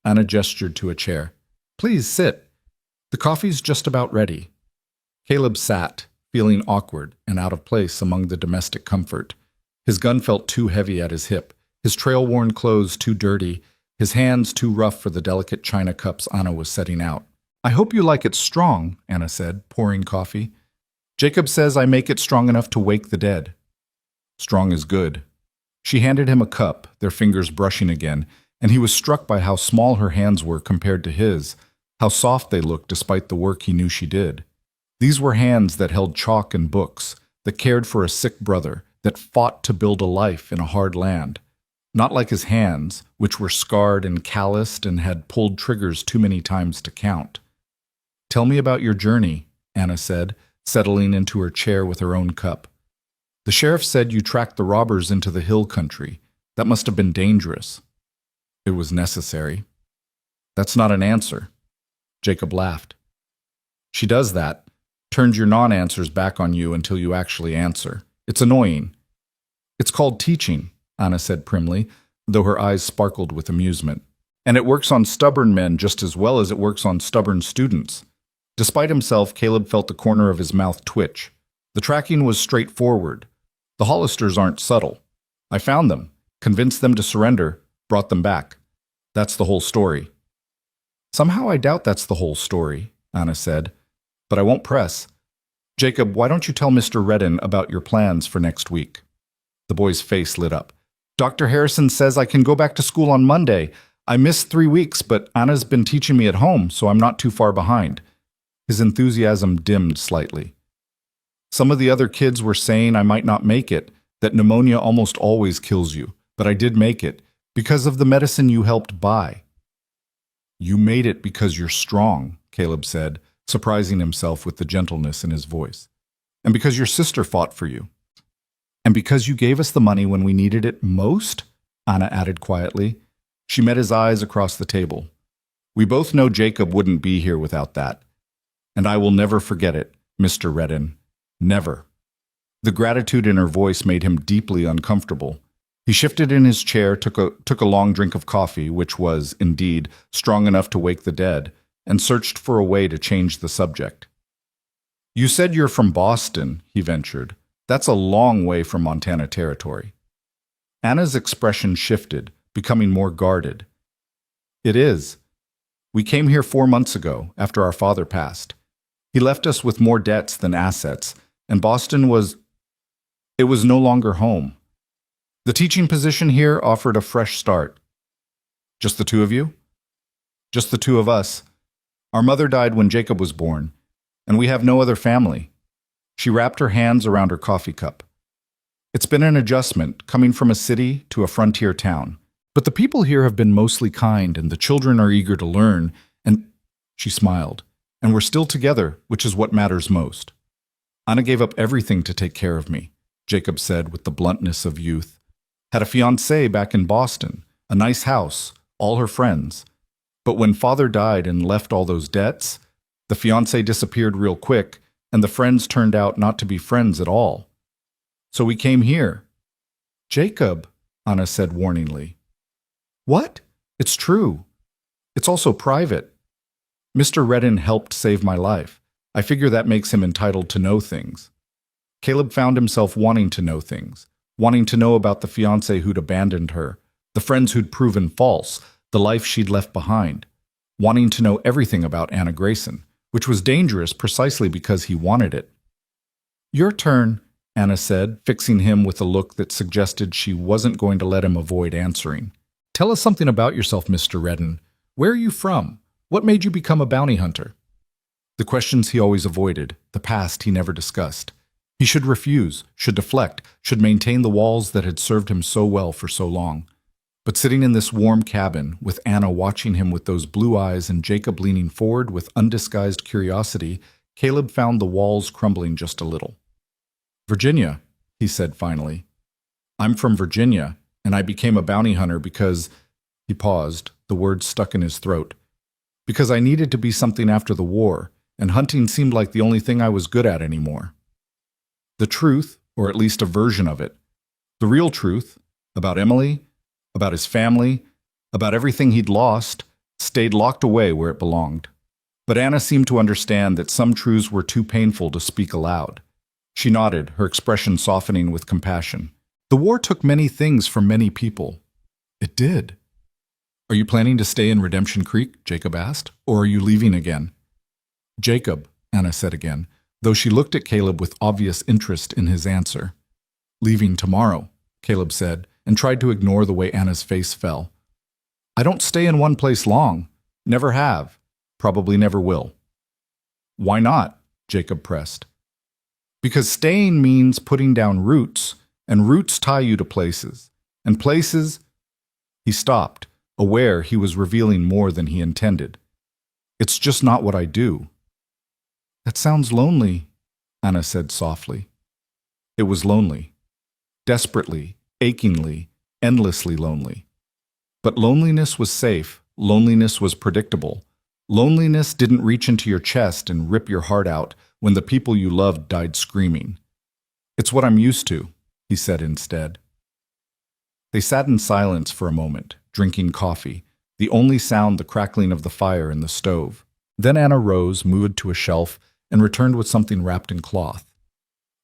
Speaker 1: Anna gestured to a chair. "Please sit. The coffee's just about ready." Caleb sat, feeling awkward and out of place among the domestic comfort. His gun felt too heavy at his hip, his trail-worn clothes too dirty, his hands too rough for the delicate china cups Anna was setting out. "I hope you like it strong," Anna said, pouring coffee. "Jacob says I make it strong enough to wake the dead." "Strong is good." She handed him a cup, their fingers brushing again, and he was struck by how small her hands were compared to his, how soft they looked despite the work he knew she did. These were hands that held chalk and books, that cared for a sick brother, that fought to build a life in a hard land. Not like his hands, which were scarred and calloused and had pulled triggers too many times to count. "Tell me about your journey," Anna said, settling into her chair with her own cup. "The sheriff said you tracked the robbers into the hill country. That must have been dangerous." "It was necessary." "That's not an answer." Jacob laughed. "She does that, turns your non-answers back on you until you actually answer. It's annoying." "It's called teaching," Anna said primly, though her eyes sparkled with amusement. "And it works on stubborn men just as well as it works on stubborn students." Despite himself, Caleb felt the corner of his mouth twitch. The tracking was straightforward. The Hollisters aren't subtle. I found them, convinced them to surrender, brought them back. That's the whole story. "Somehow I doubt that's the whole story," Anna said, "but I won't press. Jacob, why don't you tell Mr. Redden about your plans for next week?" The boy's face lit up. "Dr. Harrison says I can go back to school on Monday. I missed 3 weeks, but Anna's been teaching me at home, so I'm not too far behind." His enthusiasm dimmed slightly. "Some of the other kids were saying I might not make it, that pneumonia almost always kills you, but I did make it, because of the medicine you helped buy." "You made it because you're strong," Caleb said, surprising himself with the gentleness in his voice. "And because your sister fought for you." "And because you gave us the money when we needed it most?" Anna added quietly. She met his eyes across the table. "We both know Jacob wouldn't be here without that. And I will never forget it, Mr. Redden. Never." The gratitude in her voice made him deeply uncomfortable. He shifted in his chair, took a long drink of coffee, which was, indeed, strong enough to wake the dead, and searched for a way to change the subject. "You said you're from Boston," he ventured. "That's a long way from Montana Territory." Anna's expression shifted, becoming more guarded. "It is. We came here 4 months ago, after our father passed. He left us with more debts than assets, and Boston was no longer home. The teaching position here offered a fresh start." "Just the 2 of you?" "Just the 2 of us. Our mother died when Jacob was born, and we have no other family." She wrapped her hands around her coffee cup. "It's been an adjustment, coming from a city to a frontier town. But the people here have been mostly kind, and the children are eager to learn, and—" She smiled. "And we're still together, which is what matters most." "Anna gave up everything to take care of me," Jacob said with the bluntness of youth. "Had a fiancé back in Boston, a nice house, all her friends. But when father died and left all those debts, the fiancé disappeared real quick, and the friends turned out not to be friends at all. So we came here." "Jacob," Anna said warningly. What? It's true. It's also private. Mr. Redden helped save my life. I figure that makes him entitled to know things. Caleb found himself wanting to know things, wanting to know about the fiancé who'd abandoned her, the friends who'd proven false, the life she'd left behind, wanting to know everything about Anna Grayson, which was dangerous precisely because he wanted it. Your turn, Anna said, fixing him with a look that suggested she wasn't going to let him avoid answering. Tell us something about yourself, Mr. Redden. Where are you from? What made you become a bounty hunter? The questions he always avoided, the past he never discussed. He should refuse, should deflect, should maintain the walls that had served him so well for so long. But sitting in this warm cabin, with Anna watching him with those blue eyes and Jacob leaning forward with undisguised curiosity, Caleb found the walls crumbling just a little. Virginia, he said finally. I'm from Virginia, and I became a bounty hunter because… He paused, the words stuck in his throat. Because I needed to be something after the war, and hunting seemed like the only thing I was good at anymore. The truth, or at least a version of it, the real truth, about Emily, about his family, about everything he'd lost, stayed locked away where it belonged. But Anna seemed to understand that some truths were too painful to speak aloud. She nodded, her expression softening with compassion. The war took many things from many people. It did. Are you planning to stay in Redemption Creek? Jacob asked. Or are you leaving again? Jacob, Anna said again, though she looked at Caleb with obvious interest in his answer. Leaving tomorrow, Caleb said, and tried to ignore the way Anna's face fell. I don't stay in one place long. Never have. Probably never will. Why not? Jacob pressed. Because staying means putting down roots, and roots tie you to places. And places… He stopped, aware he was revealing more than he intended. It's just not what I do. That sounds lonely, Anna said softly. It was lonely. Desperately, achingly, endlessly lonely. But loneliness was safe. Loneliness was predictable. Loneliness didn't reach into your chest and rip your heart out when the people you loved died screaming. It's what I'm used to, he said instead. They sat in silence for a moment, drinking coffee, the only sound the crackling of the fire in the stove. Then Anna rose, moved to a shelf, and returned with something wrapped in cloth.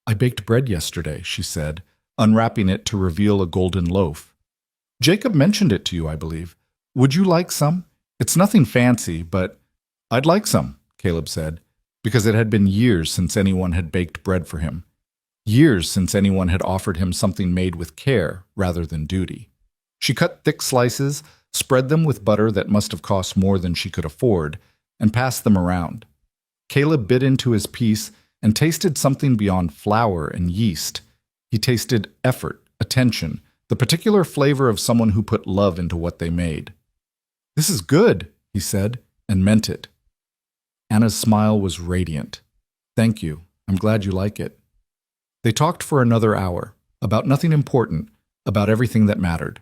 Speaker 1: I baked bread yesterday, she said, unwrapping it to reveal a golden loaf. Jacob mentioned it to you, I believe. Would you like some? It's nothing fancy, but… I'd like some, Caleb said, because it had been years since anyone had baked bread for him. Years since anyone had offered him something made with care rather than duty. She cut thick slices, spread them with butter that must have cost more than she could afford, and passed them around. Caleb bit into his piece and tasted something beyond flour and yeast. He tasted effort, attention, the particular flavor of someone who put love into what they made. This is good, he said, and meant it. Anna's smile was radiant. Thank you. I'm glad you like it. They talked for another hour, about nothing important, about everything that mattered.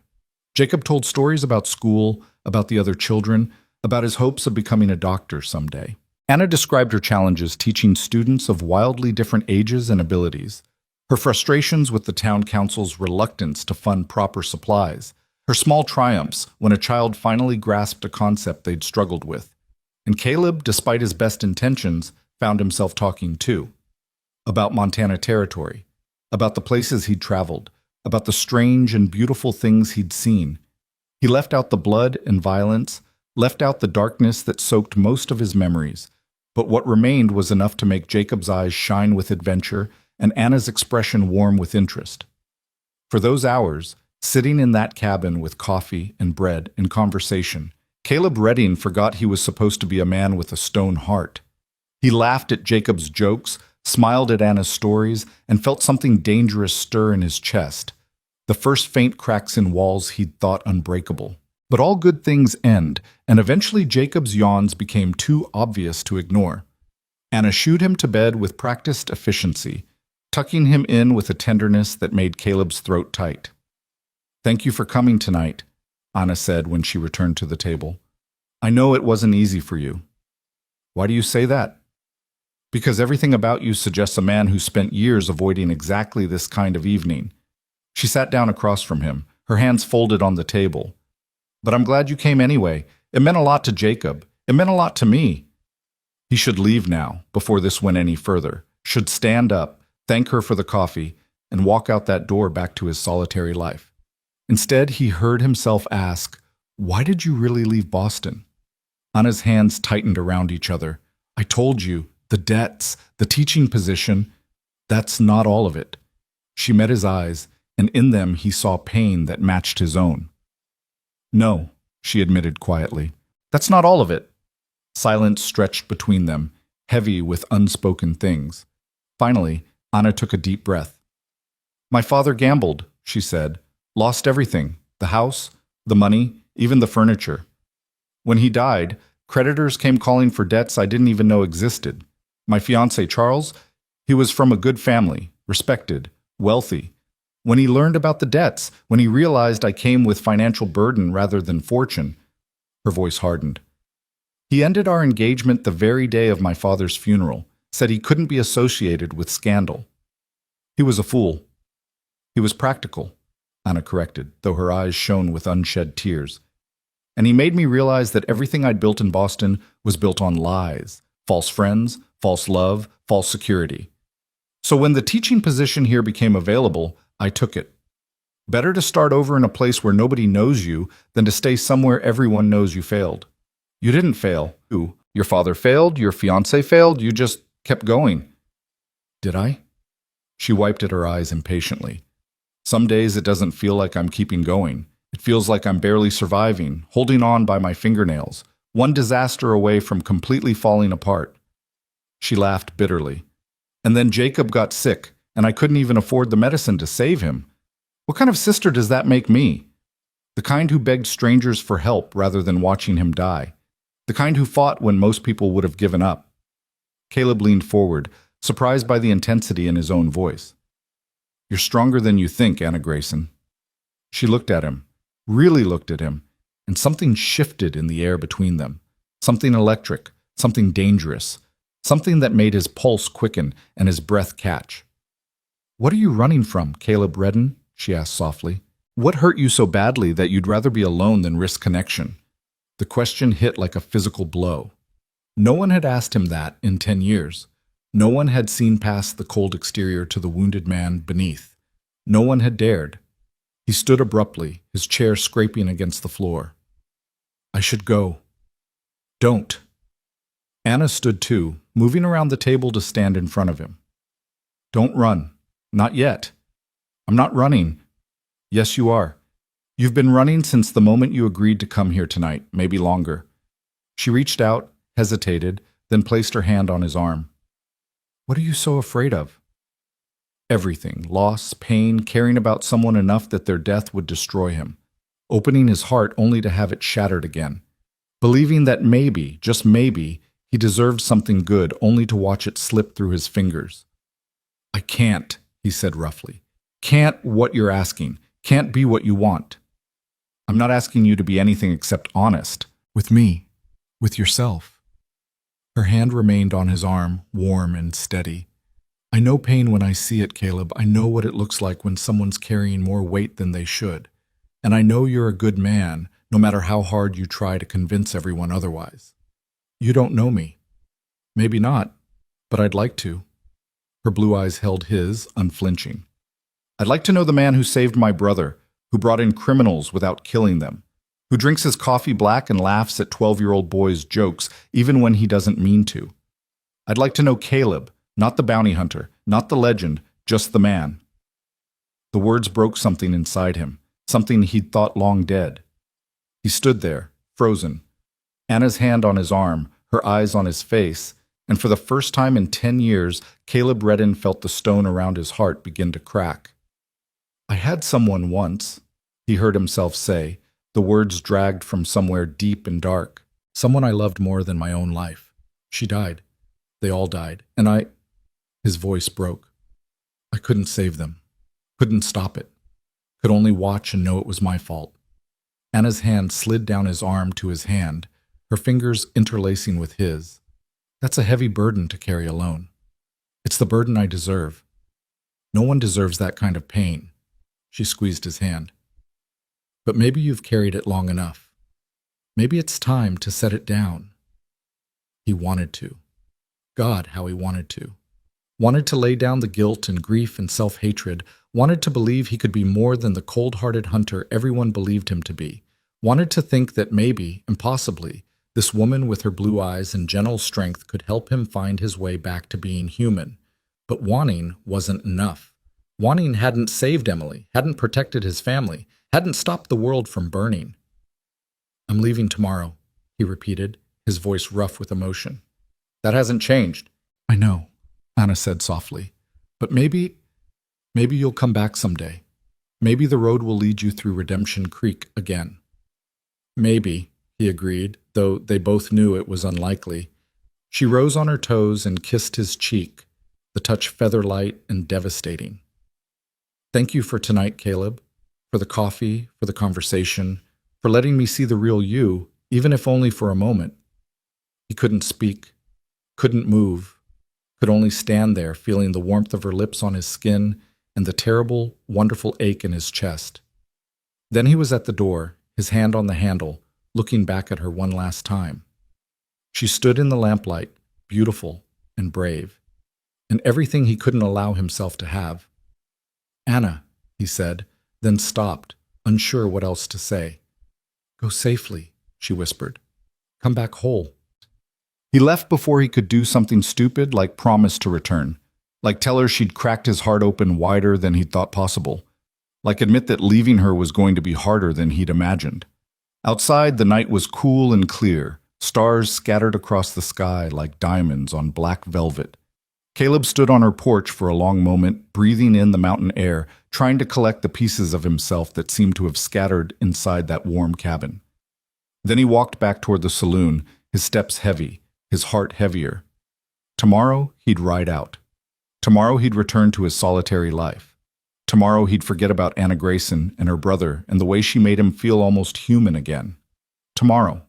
Speaker 1: Jacob told stories about school, about the other children, about his hopes of becoming a doctor someday. Anna described her challenges teaching students of wildly different ages and abilities, her frustrations with the town council's reluctance to fund proper supplies, her small triumphs when a child finally grasped a concept they'd struggled with. And Caleb, despite his best intentions, found himself talking too. About Montana Territory, about the places he'd traveled, about the strange and beautiful things he'd seen. He left out the blood and violence, left out the darkness that soaked most of his memories, but what remained was enough to make Jacob's eyes shine with adventure and Anna's expression warm with interest. For those hours, sitting in that cabin with coffee and bread and conversation, Caleb Redding forgot he was supposed to be a man with a stone heart. He laughed at Jacob's jokes, smiled at Anna's stories, and felt something dangerous stir in his chest, the first faint cracks in walls he'd thought unbreakable. But all good things end, and eventually Jacob's yawns became too obvious to ignore. Anna shooed him to bed with practiced efficiency, tucking him in with a tenderness that made Caleb's throat tight. Thank you for coming tonight, Anna said when she returned to the table. I know it wasn't easy for you. Why do you say that? Because everything about you suggests a man who spent years avoiding exactly this kind of evening. She sat down across from him, her hands folded on the table. But I'm glad you came anyway. It meant a lot to Jacob. It meant a lot to me. He should leave now, before this went any further. Should stand up, thank her for the coffee, and walk out that door back to his solitary life. Instead, he heard himself ask, "Why did you really leave Boston?" Anna's hands tightened around each other. "I told you, the debts, the teaching position, that's not all of it." She met his eyes, and in them he saw pain that matched his own. "No," she admitted quietly. "That's not all of it." Silence stretched between them, heavy with unspoken things. Finally, Anna took a deep breath. "My father gambled," she said. "Lost everything, the house, the money, even the furniture. When he died, creditors came calling for debts I didn't even know existed. My fiancé, Charles, he was from a good family, respected, wealthy. When he learned about the debts, when he realized I came with financial burden rather than fortune," her voice hardened. "He ended our engagement the very day of my father's funeral, said he couldn't be associated with scandal. He was a fool." "He was practical," Anna corrected, though her eyes shone with unshed tears. "And he made me realize that everything I'd built in Boston was built on lies, false friends, false love, false security. So when the teaching position here became available, I took it. Better to start over in a place where nobody knows you than to stay somewhere everyone knows you failed. You didn't fail. Who? Your father failed? Your fiancé failed? You just kept going." "Did I?" She wiped at her eyes impatiently. "Some days it doesn't feel like I'm keeping going. It feels like I'm barely surviving, holding on by my fingernails, one disaster away from completely falling apart." She laughed bitterly. "And then Jacob got sick, and I couldn't even afford the medicine to save him. What kind of sister does that make me? The kind who begged strangers for help rather than watching him die. The kind who fought when most people would have given up." Caleb leaned forward, surprised by the intensity in his own voice. "You're stronger than you think, Anna Grayson." She looked at him, really looked at him, and something shifted in the air between them. Something electric, something dangerous, something that made his pulse quicken and his breath catch. "What are you running from, Caleb Redden?" she asked softly. "What hurt you so badly that you'd rather be alone than risk connection?" The question hit like a physical blow. No one had asked him that in 10 years. No one had seen past the cold exterior to the wounded man beneath. No one had dared. He stood abruptly, his chair scraping against the floor. "I should go." "Don't." Anna stood too, moving around the table to stand in front of him. "Don't run. Not yet." "I'm not running." "Yes, you are. You've been running since the moment you agreed to come here tonight, maybe longer." She reached out, hesitated, then placed her hand on his arm. "What are you so afraid of?" "Everything. Loss, pain, caring about someone enough that their death would destroy him. Opening his heart only to have it shattered again. Believing that maybe, just maybe, he deserved something good only to watch it slip through his fingers." "I can't," he said roughly. "Can't what you're asking. Can't be what you want." "I'm not asking you to be anything except honest. With me. With yourself." Her hand remained on his arm, warm and steady. "I know pain when I see it, Caleb. I know what it looks like when someone's carrying more weight than they should. And I know you're a good man, no matter how hard you try to convince everyone otherwise. You don't know me. Maybe not, but I'd like to." Her blue eyes held his, unflinching. "I'd like to know the man who saved my brother, who brought in criminals without killing them, who drinks his coffee black and laughs at 12-year-old boys' jokes even when he doesn't mean to. I'd like to know Caleb, not the bounty hunter, not the legend, just the man." The words broke something inside him, something he'd thought long dead. He stood there, frozen, Anna's hand on his arm, her eyes on his face, and for the first time in 10 years, Caleb Redden felt the stone around his heart begin to crack. "I had someone once," he heard himself say, the words dragged from somewhere deep and dark. "Someone I loved more than my own life. She died. They all died. And I—" His voice broke. "I couldn't save them. Couldn't stop it. Could only watch and know it was my fault." Anna's hand slid down his arm to his hand, her fingers interlacing with his. "That's a heavy burden to carry alone. It's the burden I deserve. No one deserves that kind of pain." She squeezed his hand. But maybe you've carried it long enough. Maybe it's time to set it down. He wanted to. God, how he wanted to. Wanted to lay down the guilt and grief and self-hatred, wanted to believe he could be more than the cold-hearted hunter everyone believed him to be, wanted to think that maybe, impossibly, this woman with her blue eyes and gentle strength could help him find his way back to being human. But wanting wasn't enough. Wanting hadn't saved Emily, hadn't protected his family, hadn't stopped the world from burning. "I'm leaving tomorrow," he repeated, his voice rough with emotion. "That hasn't changed." "I know," Anna said softly. "But maybe you'll come back someday. Maybe the road will lead you through Redemption Creek again." "Maybe," he agreed, though they both knew it was unlikely. She rose on her toes and kissed his cheek, the touch feather-light and devastating. "Thank you for tonight, Caleb, for the coffee, for the conversation, for letting me see the real you, even if only for a moment." He couldn't speak, couldn't move, could only stand there feeling the warmth of her lips on his skin and the terrible, wonderful ache in his chest. Then he was at the door, his hand on the handle, looking back at her one last time. She stood in the lamplight, beautiful and brave, and everything he couldn't allow himself to have. "Anna," he said, then stopped, unsure what else to say. "Go safely," she whispered. "Come back whole." He left before he could do something stupid like promise to return, like tell her she'd cracked his heart open wider than he'd thought possible, like admit that leaving her was going to be harder than he'd imagined. Outside, the night was cool and clear, stars scattered across the sky like diamonds on black velvet. Caleb stood on her porch for a long moment, breathing in the mountain air, trying to collect the pieces of himself that seemed to have scattered inside that warm cabin. Then he walked back toward the saloon, his steps heavy, his heart heavier. Tomorrow, he'd ride out. Tomorrow, he'd return to his solitary life. Tomorrow, he'd forget about Anna Grayson and her brother and the way she made him feel almost human again. Tomorrow.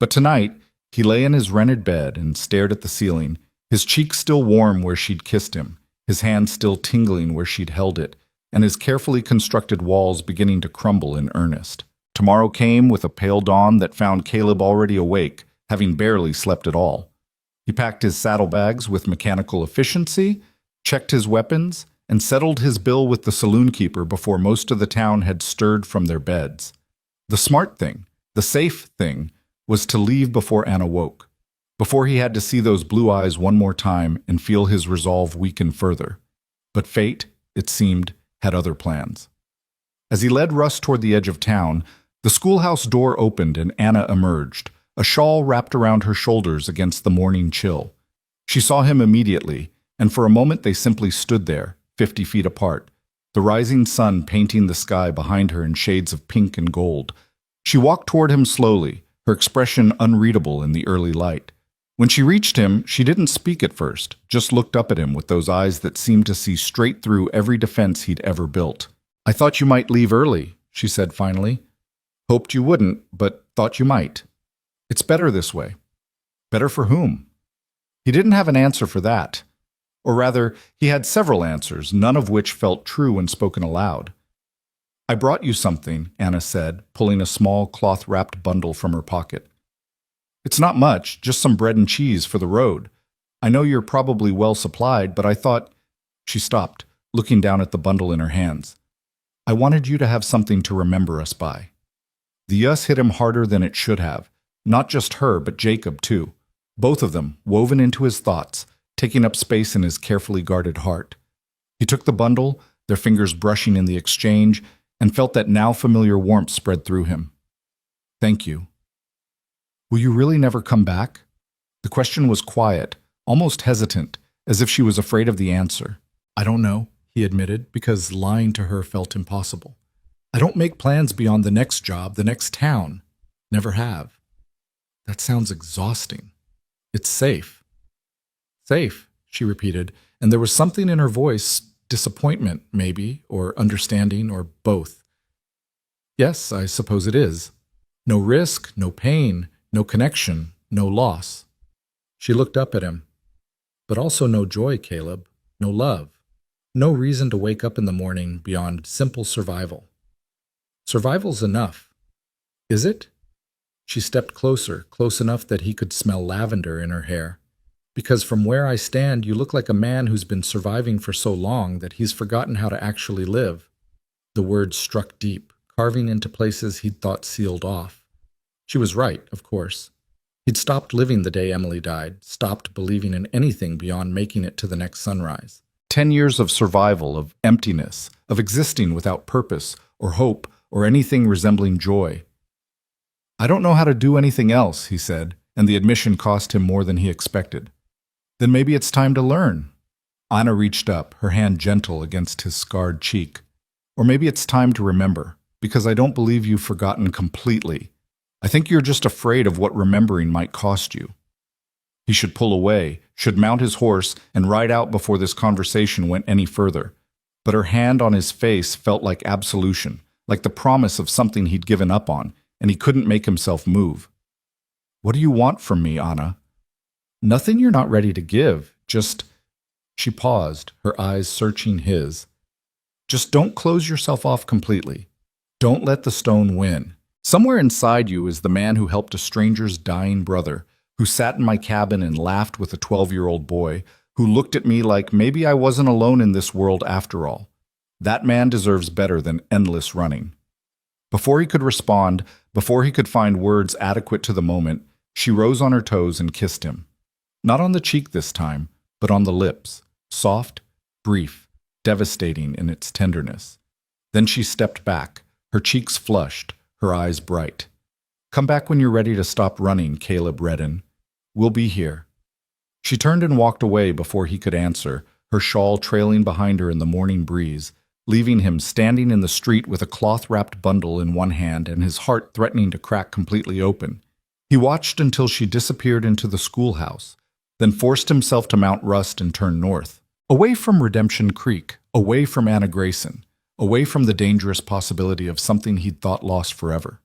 Speaker 1: But tonight, he lay in his rented bed and stared at the ceiling, his cheek still warm where she'd kissed him, his hand still tingling where she'd held it, and his carefully constructed walls beginning to crumble in earnest. Tomorrow came with a pale dawn that found Caleb already awake, having barely slept at all. He packed his saddlebags with mechanical efficiency, checked his weapons, and settled his bill with the saloon keeper before most of the town had stirred from their beds. The smart thing, the safe thing, was to leave before Anna woke, before he had to see those blue eyes one more time and feel his resolve weaken further. But fate, it seemed, had other plans. As he led Russ toward the edge of town, the schoolhouse door opened and Anna emerged, a shawl wrapped around her shoulders against the morning chill. She saw him immediately, and for a moment they simply stood there, 50 feet apart, the rising sun painting the sky behind her in shades of pink and gold. She walked toward him slowly, her expression unreadable in the early light. When she reached him, she didn't speak at first, just looked up at him with those eyes that seemed to see straight through every defense he'd ever built. "I thought you might leave early," she said finally. "Hoped you wouldn't, but thought you might. It's better this way." Better for whom? He didn't have an answer for that. Or rather, he had several answers, none of which felt true when spoken aloud. "I brought you something," Anna said, pulling a small cloth-wrapped bundle from her pocket. "It's not much, just some bread and cheese for the road. I know you're probably well supplied, but I thought—" She stopped, looking down at the bundle in her hands. "I wanted you to have something to remember us by." The yes hit him harder than it should have. Not just her, but Jacob, too. Both of them, woven into his thoughts, taking up space in his carefully guarded heart. He took the bundle, their fingers brushing in the exchange, and felt that now familiar warmth spread through him. "Thank you." "Will you really never come back?" The question was quiet, almost hesitant, as if she was afraid of the answer. "I don't know," he admitted, because lying to her felt impossible. "I don't make plans beyond the next job, the next town. Never have." "That sounds exhausting." "It's safe." "Safe," she repeated, and there was something in her voice, disappointment, maybe, or understanding, or both. "Yes, I suppose it is. No risk, no pain, no connection, no loss." She looked up at him. "But also no joy, Caleb, no love, no reason to wake up in the morning beyond simple survival." Survival's enough. Is it? She stepped closer, close enough that he could smell lavender in her hair. Because from where I stand, you look like a man who's been surviving for so long that he's forgotten how to actually live. The words struck deep, carving into places he'd thought sealed off. She was right, of course. He'd stopped living the day Emily died, stopped believing in anything beyond making it to the next sunrise. 10 years of survival, of emptiness, of existing without purpose or hope or anything resembling joy. I don't know how to do anything else, he said, and the admission cost him more than he expected. Then maybe it's time to learn. Anna reached up, her hand gentle against his scarred cheek. Or maybe it's time to remember, because I don't believe you've forgotten completely. I think you're just afraid of what remembering might cost you. He should pull away, should mount his horse, and ride out before this conversation went any further. But her hand on his face felt like absolution, like the promise of something he'd given up on, and he couldn't make himself move. What do you want from me, Anna? Nothing you're not ready to give, just... She paused, her eyes searching his. Just don't close yourself off completely. Don't let the stone win. Somewhere inside you is the man who helped a stranger's dying brother, who sat in my cabin and laughed with a 12-year-old boy, who looked at me like maybe I wasn't alone in this world after all. That man deserves better than endless running. Before he could respond, before he could find words adequate to the moment, she rose on her toes and kissed him. Not on the cheek this time, but on the lips, soft, brief, devastating in its tenderness. Then she stepped back, her cheeks flushed, her eyes bright. Come back when you're ready to stop running, Caleb Redden. We'll be here. She turned and walked away before he could answer, her shawl trailing behind her in the morning breeze, leaving him standing in the street with a cloth-wrapped bundle in one hand and his heart threatening to crack completely open. He watched until she disappeared into the schoolhouse, then forced himself to mount Rust and turn north, away from Redemption Creek, away from Anna Grayson, away from the dangerous possibility of something he'd thought lost forever.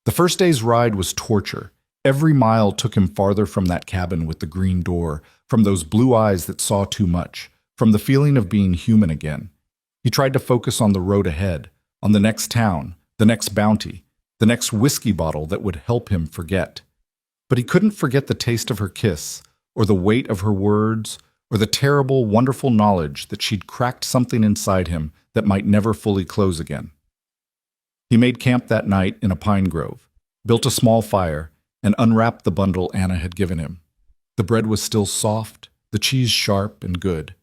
Speaker 1: The first day's ride was torture. Every mile took him farther from that cabin with the green door, from those blue eyes that saw too much, from the feeling of being human again. He tried to focus on the road ahead, on the next town, the next bounty, the next whiskey bottle that would help him forget. But he couldn't forget the taste of her kiss, or the weight of her words, or the terrible, wonderful knowledge that she'd cracked something inside him that might never fully close again. He made camp that night in a pine grove, built a small fire, and unwrapped the bundle Anna had given him. The bread was still soft, the cheese sharp and good.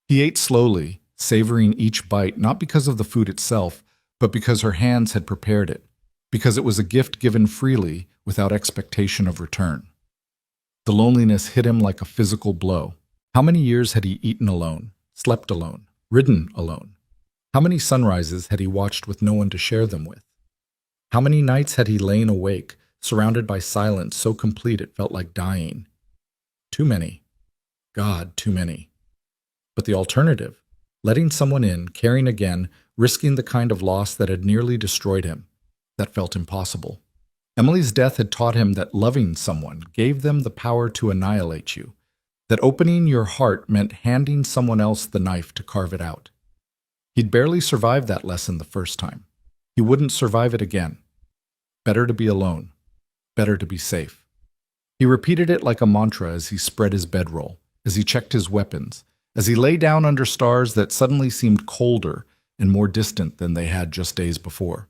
Speaker 1: He ate slowly, savoring each bite not because of the food itself, but because her hands had prepared it, because it was a gift given freely without expectation of return. The loneliness hit him like a physical blow. How many years had he eaten alone, slept alone, ridden alone? How many sunrises had he watched with no one to share them with? How many nights had he lain awake, surrounded by silence so complete it felt like dying? Too many. God, too many. But the alternative, letting someone in, caring again, risking the kind of loss that had nearly destroyed him, that felt impossible. Emily's death had taught him that loving someone gave them the power to annihilate you, that opening your heart meant handing someone else the knife to carve it out. He'd barely survived that lesson the first time. He wouldn't survive it again. Better to be alone. Better to be safe. He repeated it like a mantra as he spread his bedroll, as he checked his weapons, as he lay down under stars that suddenly seemed colder and more distant than they had just days before.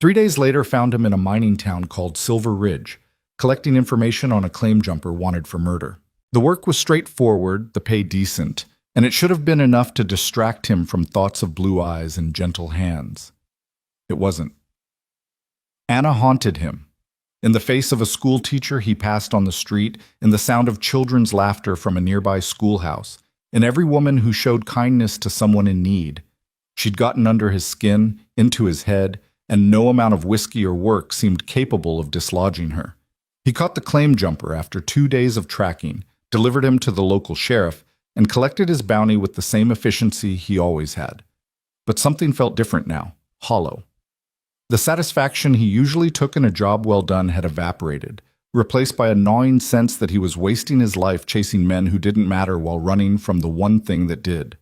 Speaker 1: 3 days later found him in a mining town called Silver Ridge, collecting information on a claim jumper wanted for murder. The work was straightforward, the pay decent, and it should have been enough to distract him from thoughts of blue eyes and gentle hands. It wasn't. Anna haunted him. In the face of a school teacher he passed on the street, in the sound of children's laughter from a nearby schoolhouse, in every woman who showed kindness to someone in need. She'd gotten under his skin, into his head, and no amount of whiskey or work seemed capable of dislodging her. He caught the claim jumper after 2 days of tracking, delivered him to the local sheriff, and collected his bounty with the same efficiency he always had. But something felt different now, hollow. The satisfaction he usually took in a job well done had evaporated, replaced by a gnawing sense that he was wasting his life chasing men who didn't matter while running from the one thing that did.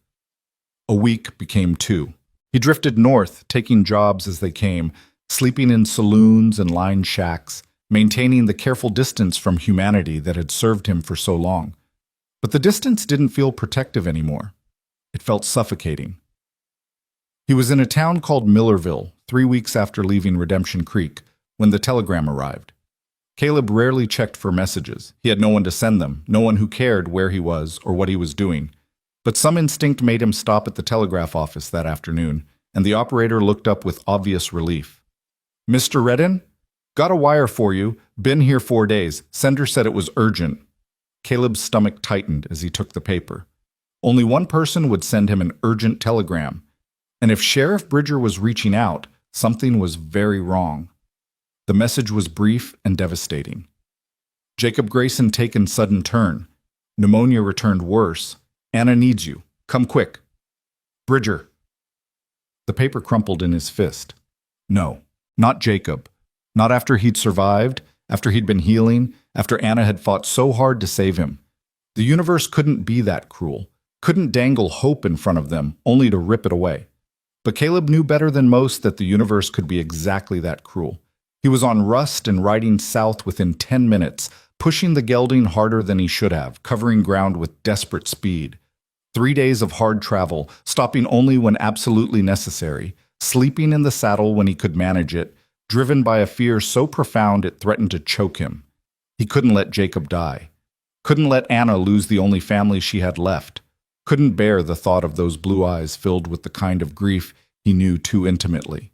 Speaker 1: A week became 2. He drifted north, taking jobs as they came, sleeping in saloons and lined shacks, maintaining the careful distance from humanity that had served him for so long. But the distance didn't feel protective anymore. It felt suffocating. He was in a town called Millerville 3 weeks after leaving Redemption Creek when the telegram arrived. Caleb rarely checked for messages. He had no one to send them, no one who cared where he was or what he was doing. But some instinct made him stop at the telegraph office that afternoon, and the operator looked up with obvious relief. "Mr. Redden? Got a wire for you. Been here 4 days. Sender said it was urgent." Caleb's stomach tightened as he took the paper. Only one person would send him an urgent telegram. And if Sheriff Bridger was reaching out, something was very wrong. The message was brief and devastating. Jacob Grayson taken sudden turn. Pneumonia returned worse. Anna needs you. Come quick. Bridger. The paper crumpled in his fist. No, not Jacob. Not after he'd survived, after he'd been healing, after Anna had fought so hard to save him. The universe couldn't be that cruel, couldn't dangle hope in front of them, only to rip it away. But Caleb knew better than most that the universe could be exactly that cruel. He was on Rust and riding south within 10 minutes, pushing the gelding harder than he should have, covering ground with desperate speed. 3 days of hard travel, stopping only when absolutely necessary, sleeping in the saddle when he could manage it, driven by a fear so profound it threatened to choke him. He couldn't let Jacob die. Couldn't let Anna lose the only family she had left. Couldn't bear the thought of those blue eyes filled with the kind of grief he knew too intimately.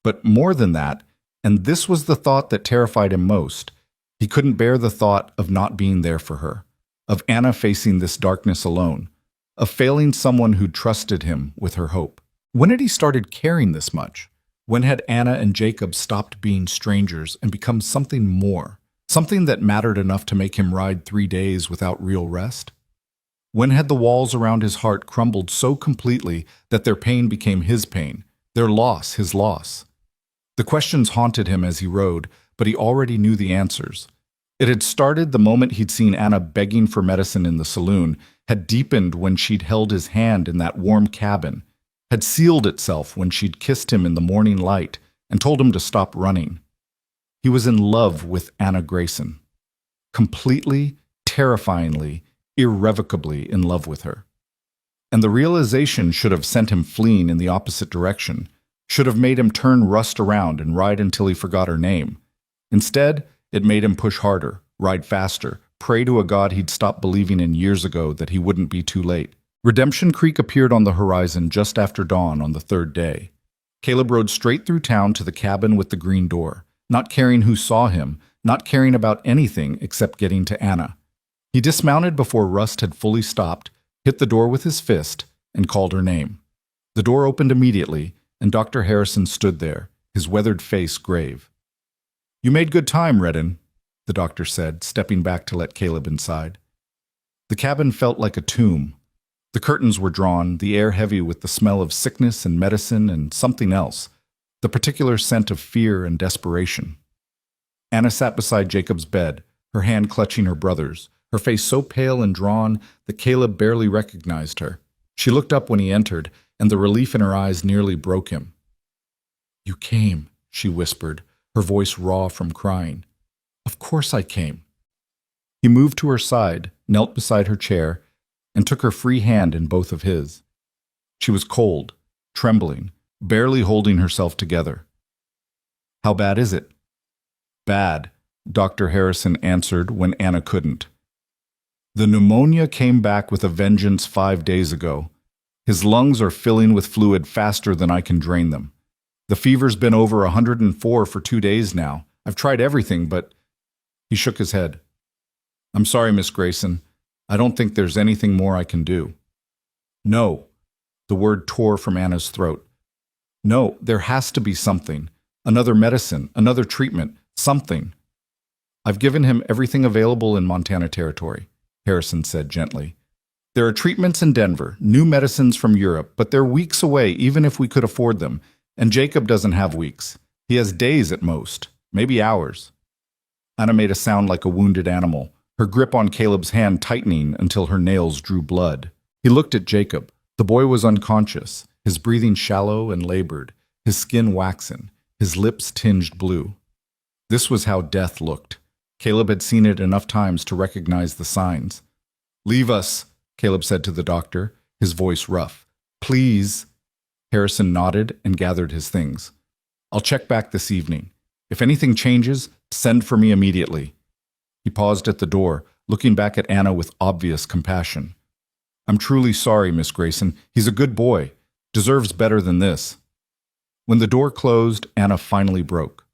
Speaker 1: But more than that, and this was the thought that terrified him most, he couldn't bear the thought of not being there for her, of Anna facing this darkness alone, of failing someone who trusted him with her hope. When had he started caring this much? When had Anna and Jacob stopped being strangers and become something more, something that mattered enough to make him ride 3 days without real rest? When had the walls around his heart crumbled so completely that their pain became his pain, their loss his loss? The questions haunted him as he rode, but he already knew the answers. It had started the moment he'd seen Anna begging for medicine in the saloon, had deepened when she'd held his hand in that warm cabin, had sealed itself when she'd kissed him in the morning light and told him to stop running. He was in love with Anna Grayson. Completely, terrifyingly, irrevocably in love with her. And the realization should have sent him fleeing in the opposite direction, should have made him turn Rust around and ride until he forgot her name. Instead, it made him push harder, ride faster, pray to a God he'd stopped believing in years ago that he wouldn't be too late. Redemption Creek appeared on the horizon just after dawn on the 3rd day. Caleb rode straight through town to the cabin with the green door, not caring who saw him, not caring about anything except getting to Anna. He dismounted before Rust had fully stopped, hit the door with his fist, and called her name. The door opened immediately, and Dr. Harrison stood there, his weathered face grave. "You made good time, Redden," the doctor said, stepping back to let Caleb inside. The cabin felt like a tomb. The curtains were drawn, the air heavy with the smell of sickness and medicine and something else, the particular scent of fear and desperation. Anna sat beside Jacob's bed, her hand clutching her brother's, her face so pale and drawn that Caleb barely recognized her. She looked up when he entered, and the relief in her eyes nearly broke him. "You came," she whispered, her voice raw from crying. "Of course I came." He moved to her side, knelt beside her chair, and took her free hand in both of his. She was cold, trembling, barely holding herself together. "How bad is it?" "Bad," Dr. Harrison answered when Anna couldn't. "The pneumonia came back with a vengeance 5 days ago. His lungs are filling with fluid faster than I can drain them. The fever's been over 104 for 2 days now. I've tried everything, but..." He shook his head. "I'm sorry, Miss Grayson. I don't think there's anything more I can do." "No." The word tore from Anna's throat. "No, there has to be something. Another medicine, another treatment, something." "I've given him everything available in Montana Territory," Harrison said gently. "There are treatments in Denver, new medicines from Europe, but they're weeks away even if we could afford them, and Jacob doesn't have weeks. He has days at most, maybe hours." Anna made a sound like a wounded animal, her grip on Caleb's hand tightening until her nails drew blood. He looked at Jacob. The boy was unconscious, his breathing shallow and labored, his skin waxen, his lips tinged blue. This was how death looked. Caleb had seen it enough times to recognize the signs. "Leave us," Caleb said to the doctor, his voice rough. "Please." Harrison nodded and gathered his things. "I'll check back this evening. If anything changes, send for me immediately." He paused at the door, looking back at Anna with obvious compassion. "I'm truly sorry, Miss Grayson. He's a good boy. Deserves better than this." When the door closed, Anna finally broke.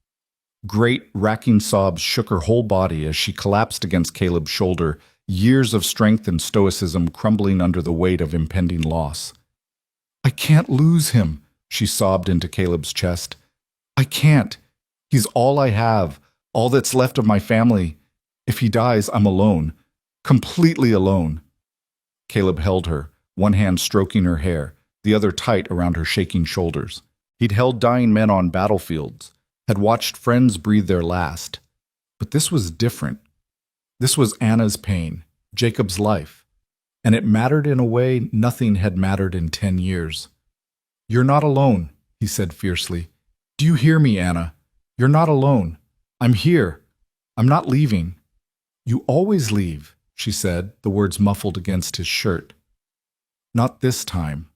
Speaker 1: Great, racking sobs shook her whole body as she collapsed against Caleb's shoulder, years of strength and stoicism crumbling under the weight of impending loss. "I can't lose him," she sobbed into Caleb's chest. "I can't. He's all I have, all that's left of my family. If he dies, I'm alone, completely alone." Caleb held her, one hand stroking her hair, the other tight around her shaking shoulders. He'd held dying men on battlefields, had watched friends breathe their last. But this was different. This was Anna's pain, Jacob's life, and it mattered in a way nothing had mattered in 10 years. "You're not alone," he said fiercely. "Do you hear me, Anna? You're not alone. I'm here. I'm not leaving." "You always leave," she said, the words muffled against his shirt. "Not this time."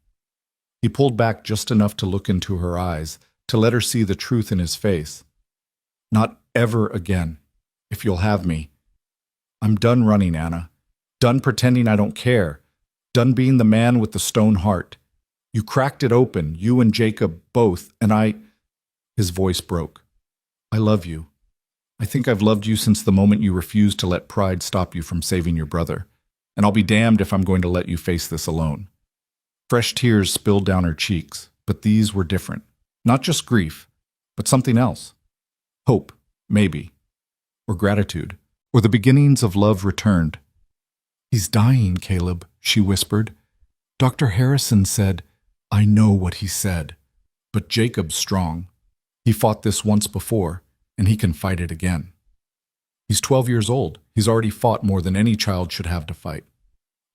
Speaker 1: He pulled back just enough to look into her eyes, to let her see the truth in his face. "Not ever again, if you'll have me. I'm done running, Anna. Done pretending I don't care. Done being the man with the stone heart. You cracked it open, you and Jacob both, and I—" His voice broke. "I love you. I think I've loved you since the moment you refused to let pride stop you from saving your brother, and I'll be damned if I'm going to let you face this alone." Fresh tears spilled down her cheeks, but these were different. Not just grief, but something else. Hope, maybe. Or gratitude. Or the beginnings of love returned. "He's dying, Caleb," she whispered. "Dr. Harrison said—" "I know what he said. But Jacob's strong. He fought this once before, and he can fight it again. He's 12 years old. He's already fought more than any child should have to fight.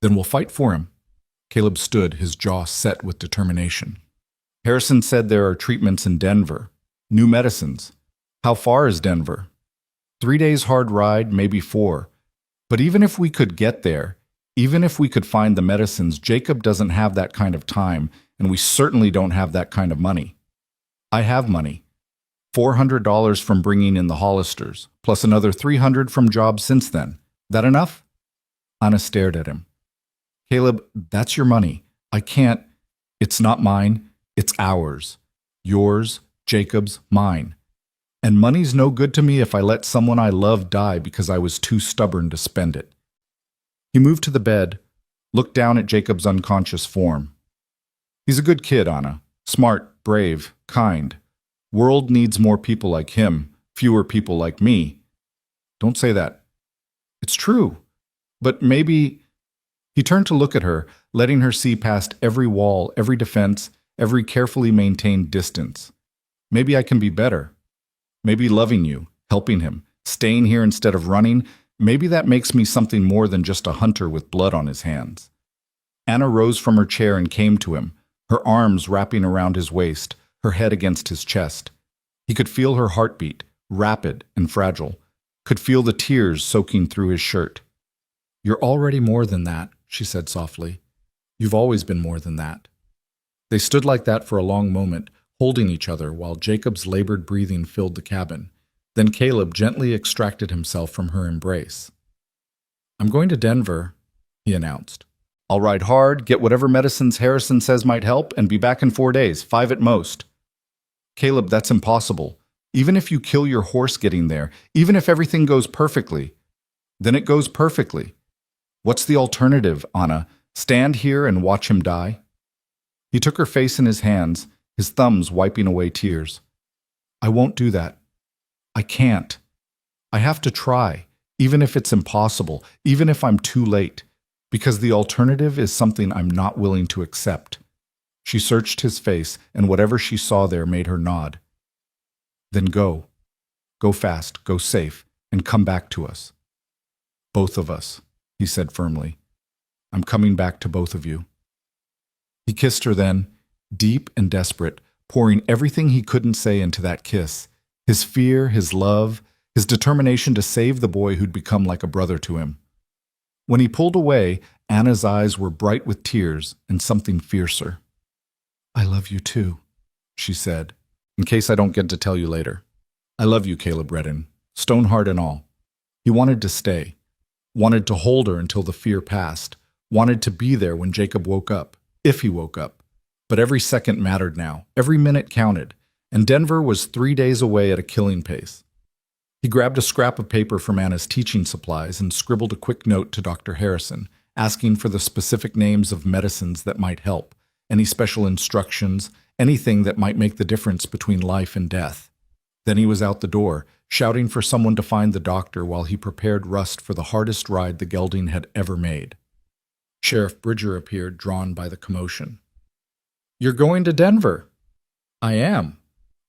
Speaker 1: Then we'll fight for him." Caleb stood, his jaw set with determination. "Harrison said there are treatments in Denver. New medicines. How far is Denver?" 3 days hard ride, maybe 4. But even if we could get there, even if we could find the medicines, Jacob doesn't have that kind of time, and we certainly don't have that kind of money. I have money. $400 from bringing in the Hollisters, plus another $300 from jobs since then. That enough? Anna stared at him. "Caleb, that's your money. I can't—" "It's not mine. It's ours. Yours, Jacob's, mine. And money's no good to me if I let someone I love die because I was too stubborn to spend it." He moved to the bed, looked down at Jacob's unconscious form. "He's a good kid, Anna. Smart, brave, kind. World needs more people like him, fewer people like me." "Don't say that." "It's true. But maybe—" He turned to look at her, letting her see past every wall, every defense, every carefully maintained distance. "Maybe I can be better. Maybe loving you, helping him, staying here instead of running, maybe that makes me something more than just a hunter with blood on his hands." Anna rose from her chair and came to him, her arms wrapping around his waist, her head against his chest. He could feel her heartbeat, rapid and fragile, could feel the tears soaking through his shirt. "You're already more than that," she said softly. "You've always been more than that." They stood like that for a long moment, holding each other while Jacob's labored breathing filled the cabin. Then Caleb gently extracted himself from her embrace. "I'm going to Denver," he announced. "I'll ride hard, get whatever medicines Harrison says might help, and be back in 4 days, 5 at most." "Caleb, that's impossible. Even if you kill your horse getting there, even if everything goes perfectly." "Then it goes perfectly. What's the alternative, Anna? Stand here and watch him die?" He took her face in his hands, his thumbs wiping away tears. "I won't do that. I can't. I have to try, even if it's impossible, even if I'm too late, because the alternative is something I'm not willing to accept." She searched his face, and whatever she saw there made her nod. "Then go. Go fast, go safe, and come back to us." "Both of us," he said firmly. "I'm coming back to both of you." He kissed her then, deep and desperate, pouring everything he couldn't say into that kiss. His fear, his love, his determination to save the boy who'd become like a brother to him. When he pulled away, Anna's eyes were bright with tears and something fiercer. "I love you too," she said, "in case I don't get to tell you later. I love you, Caleb Redden, Stoneheart and all." He wanted to stay, wanted to hold her until the fear passed, wanted to be there when Jacob woke up, if he woke up. But every second mattered now, every minute counted, and Denver was 3 days away at a killing pace. He grabbed a scrap of paper from Anna's teaching supplies and scribbled a quick note to Dr. Harrison, asking for the specific names of medicines that might help, any special instructions, anything that might make the difference between life and death. Then he was out the door, shouting for someone to find the doctor while he prepared Rust for the hardest ride the gelding had ever made. Sheriff Bridger appeared, drawn by the commotion. "You're going to Denver?" "I am."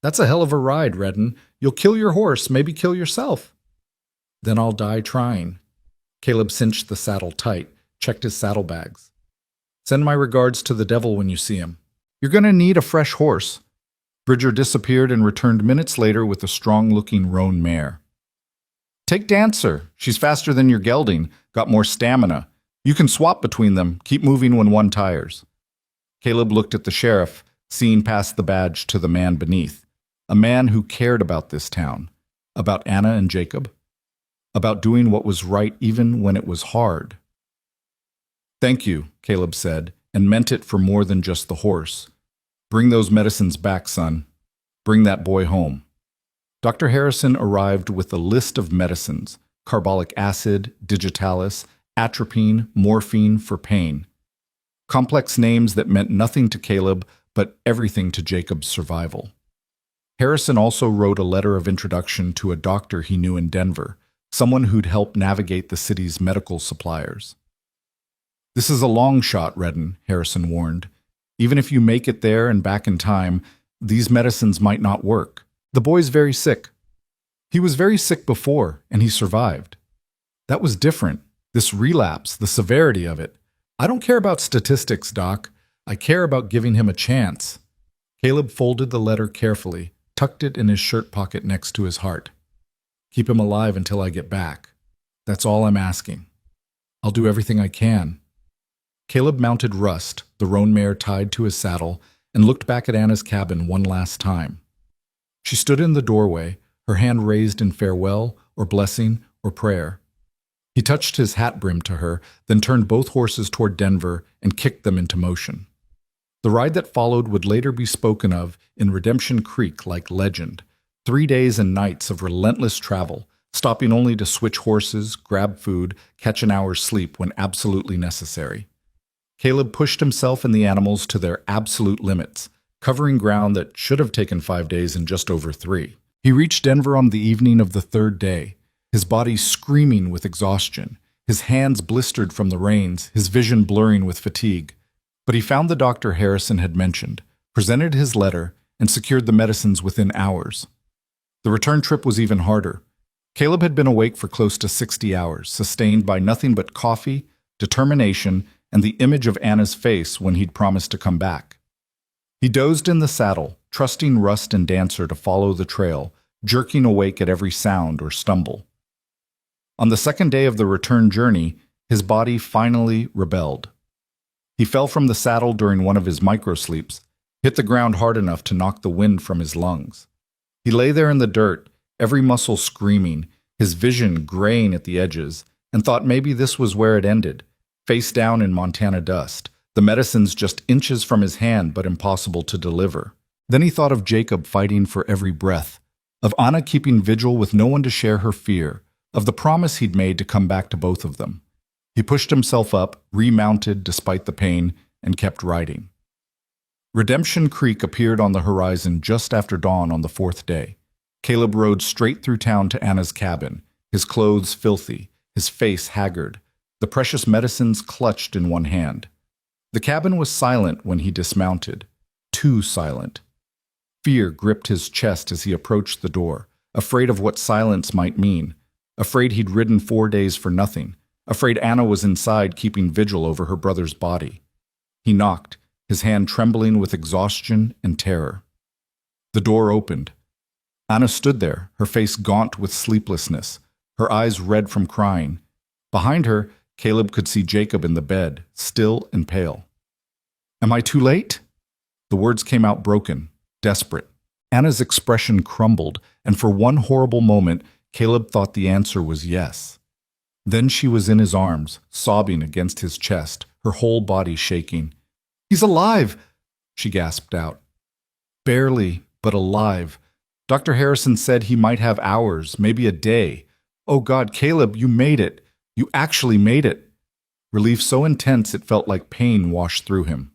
Speaker 1: "That's a hell of a ride, Redden. You'll kill your horse, maybe kill yourself." "Then I'll die trying." Caleb cinched the saddle tight, checked his saddlebags. "Send my regards to the devil when you see him. You're going to need a fresh horse." Bridger disappeared and returned minutes later with a strong-looking roan mare. "Take Dancer. She's faster than your gelding, got more stamina. You can swap between them, keep moving when one tires." Caleb looked at the sheriff, seeing past the badge to the man beneath, a man who cared about this town, about Anna and Jacob, about doing what was right even when it was hard. "Thank you," Caleb said, and meant it for more than just the horse. "Bring those medicines back, son. Bring that boy home." Dr. Harrison arrived with a list of medicines: carbolic acid, digitalis, atropine, morphine for pain. Complex names that meant nothing to Caleb, but everything to Jacob's survival. Harrison also wrote a letter of introduction to a doctor he knew in Denver, someone who'd help navigate the city's medical suppliers. "This is a long shot, Redden," Harrison warned. "Even if you make it there and back in time, these medicines might not work. The boy's very sick." "He was very sick before, and he survived." "That was different. This relapse, the severity of it. I don't care about statistics, Doc. I care about giving him a chance." Caleb folded the letter carefully, tucked it in his shirt pocket next to his heart. "Keep him alive until I get back. That's all I'm asking. I'll do everything I can." Caleb mounted Rust, the roan mare tied to his saddle, and looked back at Anna's cabin one last time. She stood in the doorway, her hand raised in farewell or blessing or prayer. He touched his hat brim to her, then turned both horses toward Denver and kicked them into motion. The ride that followed would later be spoken of in Redemption Creek like legend. 3 days and nights of relentless travel, stopping only to switch horses, grab food, catch an hour's sleep when absolutely necessary. Caleb pushed himself and the animals to their absolute limits, covering ground that should have taken 5 days in just over 3. He reached Denver on the evening of the 3rd day, his body screaming with exhaustion, his hands blistered from the reins, his vision blurring with fatigue. But he found the doctor Harrison had mentioned, presented his letter, and secured the medicines within hours. The return trip was even harder. Caleb had been awake for close to 60 hours, sustained by nothing but coffee, determination, and the image of Anna's face when he'd promised to come back. He dozed in the saddle, trusting Rust and Dancer to follow the trail, jerking awake at every sound or stumble. On the 2nd day of the return journey, his body finally rebelled. He fell from the saddle during one of his microsleeps, hit the ground hard enough to knock the wind from his lungs. He lay there in the dirt, every muscle screaming, his vision graying at the edges, and thought maybe this was where it ended, face down in Montana dust, the medicines just inches from his hand but impossible to deliver. Then he thought of Jacob fighting for every breath, of Anna keeping vigil with no one to share her fear, of the promise he'd made to come back to both of them. He pushed himself up, remounted despite the pain, and kept riding. Redemption Creek appeared on the horizon just after dawn on the 4th day. Caleb rode straight through town to Anna's cabin, his clothes filthy, his face haggard, the precious medicines clutched in one hand. The cabin was silent when he dismounted, too silent. Fear gripped his chest as he approached the door, afraid of what silence might mean, afraid he'd ridden 4 days for nothing, afraid Anna was inside keeping vigil over her brother's body. He knocked, his hand trembling with exhaustion and terror. The door opened. Anna stood there, her face gaunt with sleeplessness, her eyes red from crying. Behind her, Caleb could see Jacob in the bed, still and pale. "Am I too late?" The words came out broken, desperate. Anna's expression crumbled, and for one horrible moment, Caleb thought the answer was yes. Then she was in his arms, sobbing against his chest, her whole body shaking. "He's alive!" she gasped out. "Barely, but alive. Dr. Harrison said he might have hours, maybe a day. Oh God, Caleb, you made it. You actually made it." Relief so intense it felt like pain washed through him.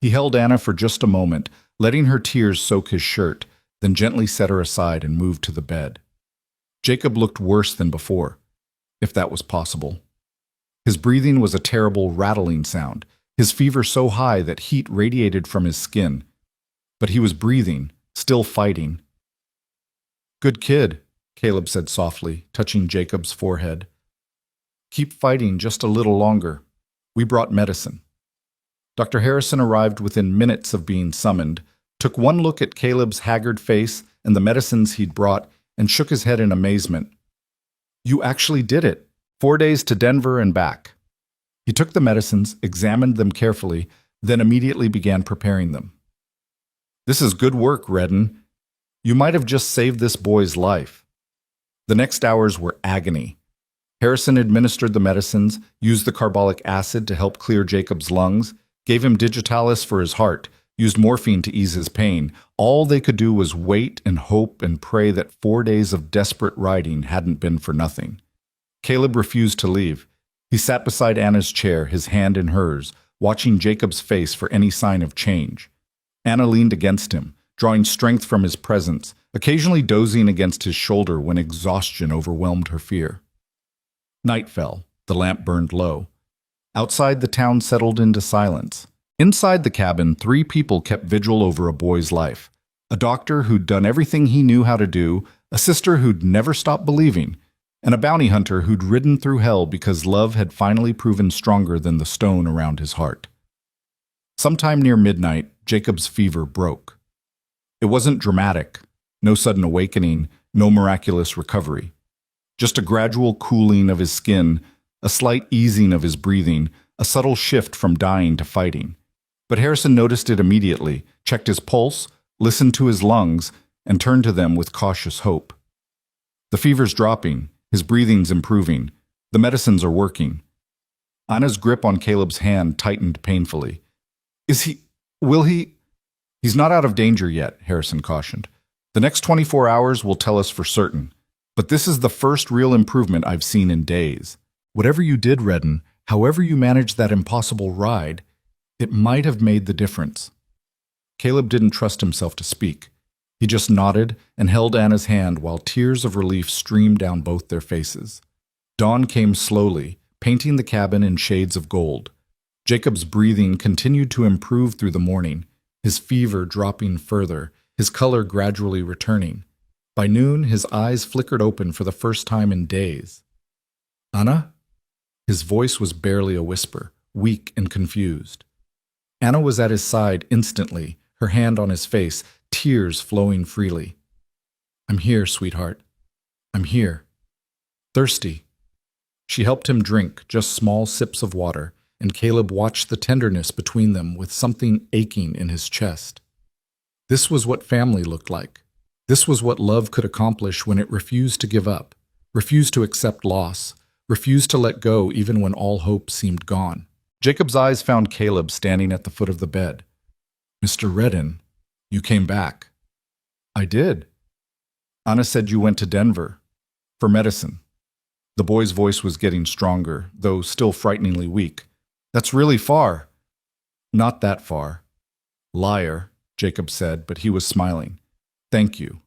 Speaker 1: He held Anna for just a moment, letting her tears soak his shirt, then gently set her aside and moved to the bed. Jacob looked worse than before, if that was possible. His breathing was a terrible rattling sound, his fever so high that heat radiated from his skin. But he was breathing, still fighting. "Good kid," Caleb said softly, touching Jacob's forehead. "Keep fighting just a little longer. We brought medicine." Dr. Harrison arrived within minutes of being summoned, took one look at Caleb's haggard face and the medicines he'd brought, and shook his head in amazement. "You actually did it. 4 days to Denver and back." He took the medicines, examined them carefully, then immediately began preparing them. "This is good work, Redden. You might have just saved this boy's life." The next hours were agony. Harrison administered the medicines, used the carbolic acid to help clear Jacob's lungs, gave him digitalis for his heart, used morphine to ease his pain. All they could do was wait and hope and pray that 4 days of desperate riding hadn't been for nothing. Caleb refused to leave. He sat beside Anna's chair, his hand in hers, watching Jacob's face for any sign of change. Anna leaned against him, drawing strength from his presence, occasionally dozing against his shoulder when exhaustion overwhelmed her fear. Night fell. The lamp burned low. Outside, the town settled into silence. Inside the cabin, 3 people kept vigil over a boy's life. A doctor who'd done everything he knew how to do, a sister who'd never stopped believing, and a bounty hunter who'd ridden through hell because love had finally proven stronger than the stone around his heart. Sometime near midnight, Jacob's fever broke. It wasn't dramatic, no sudden awakening, no miraculous recovery. Just a gradual cooling of his skin, a slight easing of his breathing, a subtle shift from dying to fighting. But Harrison noticed it immediately, checked his pulse, listened to his lungs, and turned to them with cautious hope. The fever's dropping, his breathing's improving, the medicines are working. Anna's grip on Caleb's hand tightened painfully. Will he? "He's not out of danger yet," Harrison cautioned. "The next 24 hours will tell us for certain. But this is the first real improvement I've seen in days. Whatever you did, Redden, however you managed that impossible ride, it might have made the difference." Caleb didn't trust himself to speak. He just nodded and held Anna's hand while tears of relief streamed down both their faces. Dawn came slowly, painting the cabin in shades of gold. Jacob's breathing continued to improve through the morning, his fever dropping further, his color gradually returning. By noon, his eyes flickered open for the first time in days. "Anna?" His voice was barely a whisper, weak and confused. Anna was at his side instantly, her hand on his face, tears flowing freely. "I'm here, sweetheart. I'm here. Thirsty." She helped him drink just small sips of water, and Caleb watched the tenderness between them with something aching in his chest. This was what family looked like. This was what love could accomplish when it refused to give up, refused to accept loss, refused to let go even when all hope seemed gone. Jacob's eyes found Caleb standing at the foot of the bed. "Mr. Redden, you came back." "I did." "Anna said you went to Denver. For medicine." The boy's voice was getting stronger, though still frighteningly weak. "That's really far." "Not that far." "Liar," Jacob said, but he was smiling. "Thank you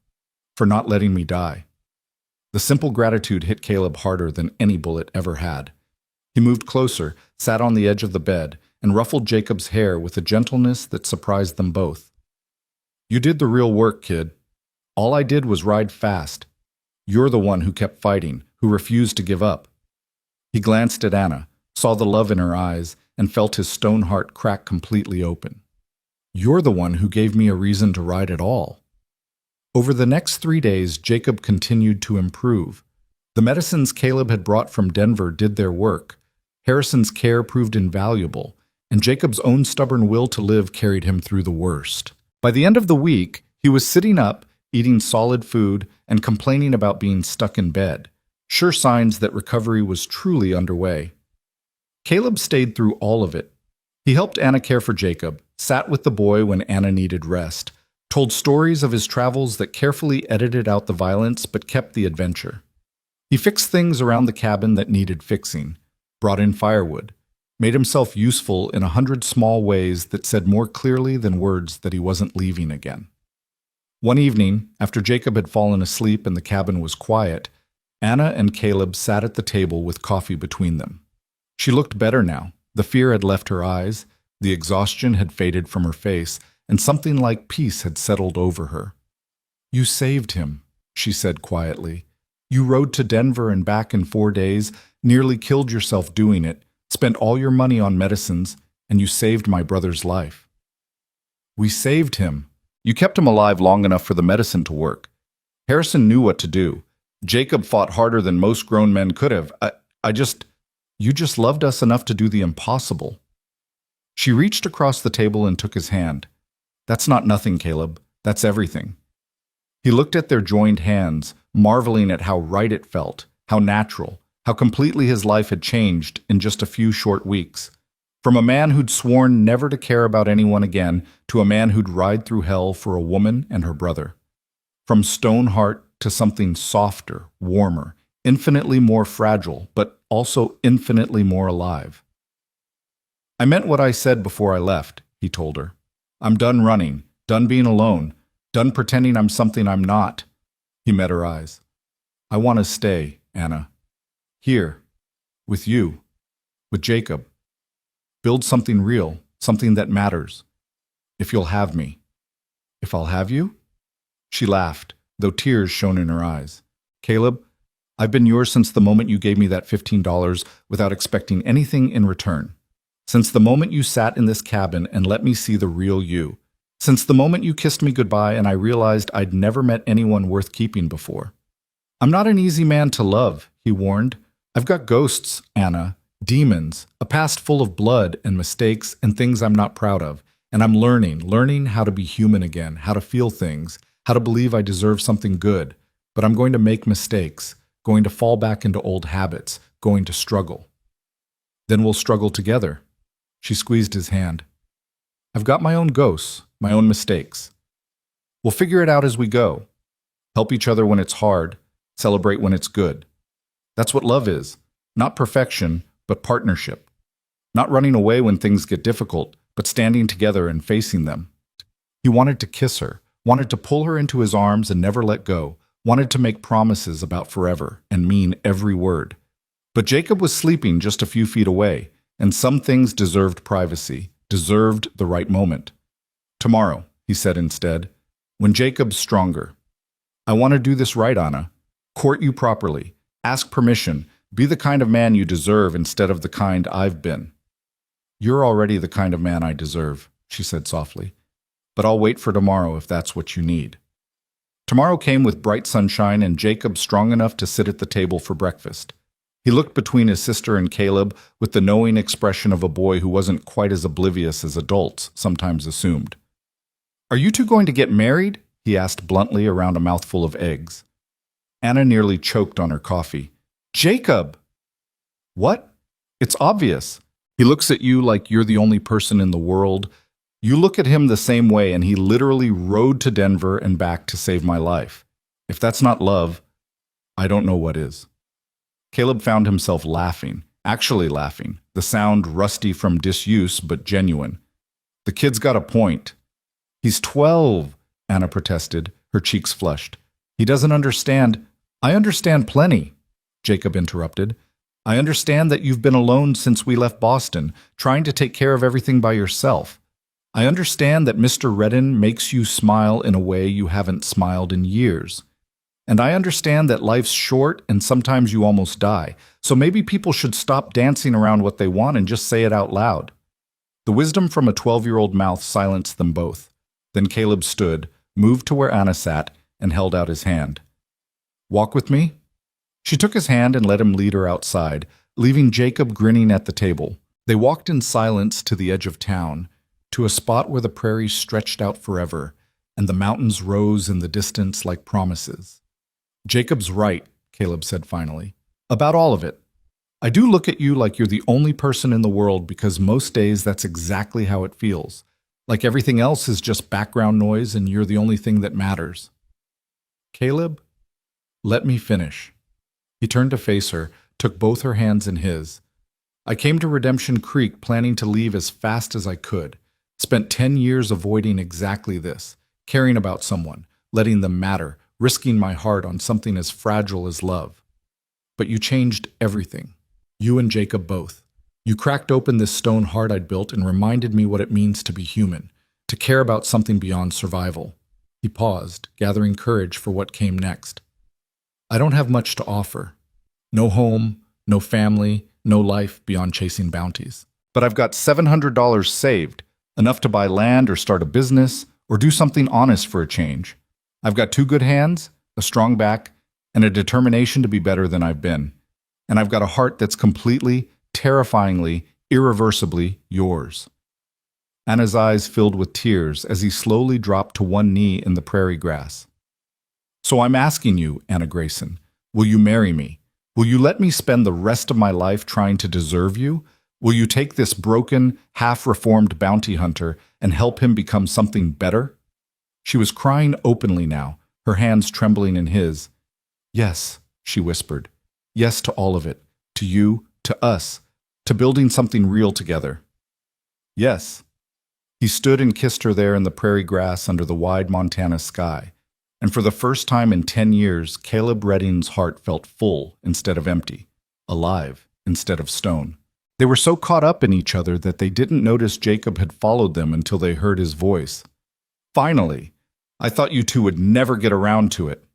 Speaker 1: for not letting me die." The simple gratitude hit Caleb harder than any bullet ever had. He moved closer, sat on the edge of the bed, and ruffled Jacob's hair with a gentleness that surprised them both. "You did the real work, kid. All I did was ride fast. You're the one who kept fighting, who refused to give up." He glanced at Anna, saw the love in her eyes, and felt his stone heart crack completely open. "You're the one who gave me a reason to ride at all." Over the next 3 days, Jacob continued to improve. The medicines Caleb had brought from Denver did their work. Harrison's care proved invaluable, and Jacob's own stubborn will to live carried him through the worst. By the end of the week, he was sitting up, eating solid food, and complaining about being stuck in bed, sure signs that recovery was truly underway. Caleb stayed through all of it. He helped Anna care for Jacob, sat with the boy when Anna needed rest, told stories of his travels that carefully edited out the violence but kept the adventure. He fixed things around the cabin that needed fixing, brought in firewood, made himself useful in 100 small ways that said more clearly than words that he wasn't leaving again. One evening, after Jacob had fallen asleep and the cabin was quiet, Anna and Caleb sat at the table with coffee between them. She looked better now. The fear had left her eyes, the exhaustion had faded from her face, and something like peace had settled over her. "You saved him," she said quietly. "You rode to Denver and back in 4 days, nearly killed yourself doing it, spent all your money on medicines, and you saved my brother's life." "We saved him. You kept him alive long enough for the medicine to work. Harrison knew what to do. Jacob fought harder than most grown men could have. You just loved us enough to do the impossible." She reached across the table and took his hand. "That's not nothing, Caleb. That's everything." He looked at their joined hands, marveling at how right it felt, how natural, how completely his life had changed in just a few short weeks. From a man who'd sworn never to care about anyone again to a man who'd ride through hell for a woman and her brother. From stone heart to something softer, warmer, infinitely more fragile, but also infinitely more alive. "I meant what I said before I left," he told her. "I'm done running, done being alone, done pretending I'm something I'm not." He met her eyes. "I want to stay, Anna. Here, with you, with Jacob. Build something real, something that matters. If you'll have me." "If I'll have you?" She laughed, though tears shone in her eyes. "Caleb, I've been yours since the moment you gave me that $15 without expecting anything in return. Since the moment you sat in this cabin and let me see the real you. Since the moment you kissed me goodbye and I realized I'd never met anyone worth keeping before." "I'm not an easy man to love," he warned. "I've got ghosts, Anna, demons, a past full of blood and mistakes and things I'm not proud of. And I'm learning how to be human again, how to feel things, how to believe I deserve something good. But I'm going to make mistakes, going to fall back into old habits, going to struggle." "Then we'll struggle together." She squeezed his hand. "I've got my own ghosts, my own mistakes. We'll figure it out as we go. Help each other when it's hard, celebrate when it's good. That's what love is. Not perfection, but partnership. Not running away when things get difficult, but standing together and facing them." He wanted to kiss her, wanted to pull her into his arms and never let go, wanted to make promises about forever and mean every word. But Jacob was sleeping just a few feet away, and some things deserved privacy, deserved the right moment. "Tomorrow," he said instead, "when Jacob's stronger. I want to do this right, Anna. Court you properly. Ask permission. Be the kind of man you deserve instead of the kind I've been." "You're already the kind of man I deserve," she said softly. "But I'll wait for tomorrow if that's what you need." Tomorrow came with bright sunshine and Jacob strong enough to sit at the table for breakfast. He looked between his sister and Caleb with the knowing expression of a boy who wasn't quite as oblivious as adults sometimes assumed. "Are you two going to get married?" he asked bluntly around a mouthful of eggs. Anna nearly choked on her coffee. "Jacob!" "What? It's obvious. He looks at you like you're the only person in the world. You look at him the same way, and he literally rode to Denver and back to save my life. If that's not love, I don't know what is." Caleb found himself laughing, actually laughing, the sound rusty from disuse but genuine. "The kid's got a point." "He's 12, Anna protested, her cheeks flushed. "He doesn't understand." "I understand plenty," Jacob interrupted. "I understand that you've been alone since we left Boston, trying to take care of everything by yourself. I understand that Mr. Redden makes you smile in a way you haven't smiled in years. And I understand that life's short and sometimes you almost die, so maybe people should stop dancing around what they want and just say it out loud." The wisdom from a 12-year-old mouth silenced them both. Then Caleb stood, moved to where Anna sat, and held out his hand. "Walk with me?" She took his hand and let him lead her outside, leaving Jacob grinning at the table. They walked in silence to the edge of town, to a spot where the prairies stretched out forever, and the mountains rose in the distance like promises. "Jacob's right," Caleb said finally, "about all of it. I do look at you like you're the only person in the world because most days that's exactly how it feels. Like everything else is just background noise and you're the only thing that matters." "Caleb, let me finish." He turned to face her, took both her hands in his. "I came to Redemption Creek planning to leave as fast as I could. Spent 10 years avoiding exactly this, caring about someone, letting them matter, risking my heart on something as fragile as love. But you changed everything. You and Jacob both. You cracked open this stone heart I'd built and reminded me what it means to be human, to care about something beyond survival." He paused, gathering courage for what came next. "I don't have much to offer. No home, no family, no life beyond chasing bounties. But I've got $700 saved, enough to buy land or start a business or do something honest for a change. I've got 2 good hands, a strong back, and a determination to be better than I've been. And I've got a heart that's completely, terrifyingly, irreversibly yours." Anna's eyes filled with tears as he slowly dropped to one knee in the prairie grass. "So I'm asking you, Anna Grayson, will you marry me? Will you let me spend the rest of my life trying to deserve you? Will you take this broken, half-reformed bounty hunter and help him become something better?" She was crying openly now, her hands trembling in his. "Yes," she whispered. "Yes to all of it. To you, to us, to building something real together. Yes." He stood and kissed her there in the prairie grass under the wide Montana sky. And for the first time in 10 years, Caleb Redding's heart felt full instead of empty, alive instead of stone. They were so caught up in each other that they didn't notice Jacob had followed them until they heard his voice. "Finally! I thought you two would never get around to it."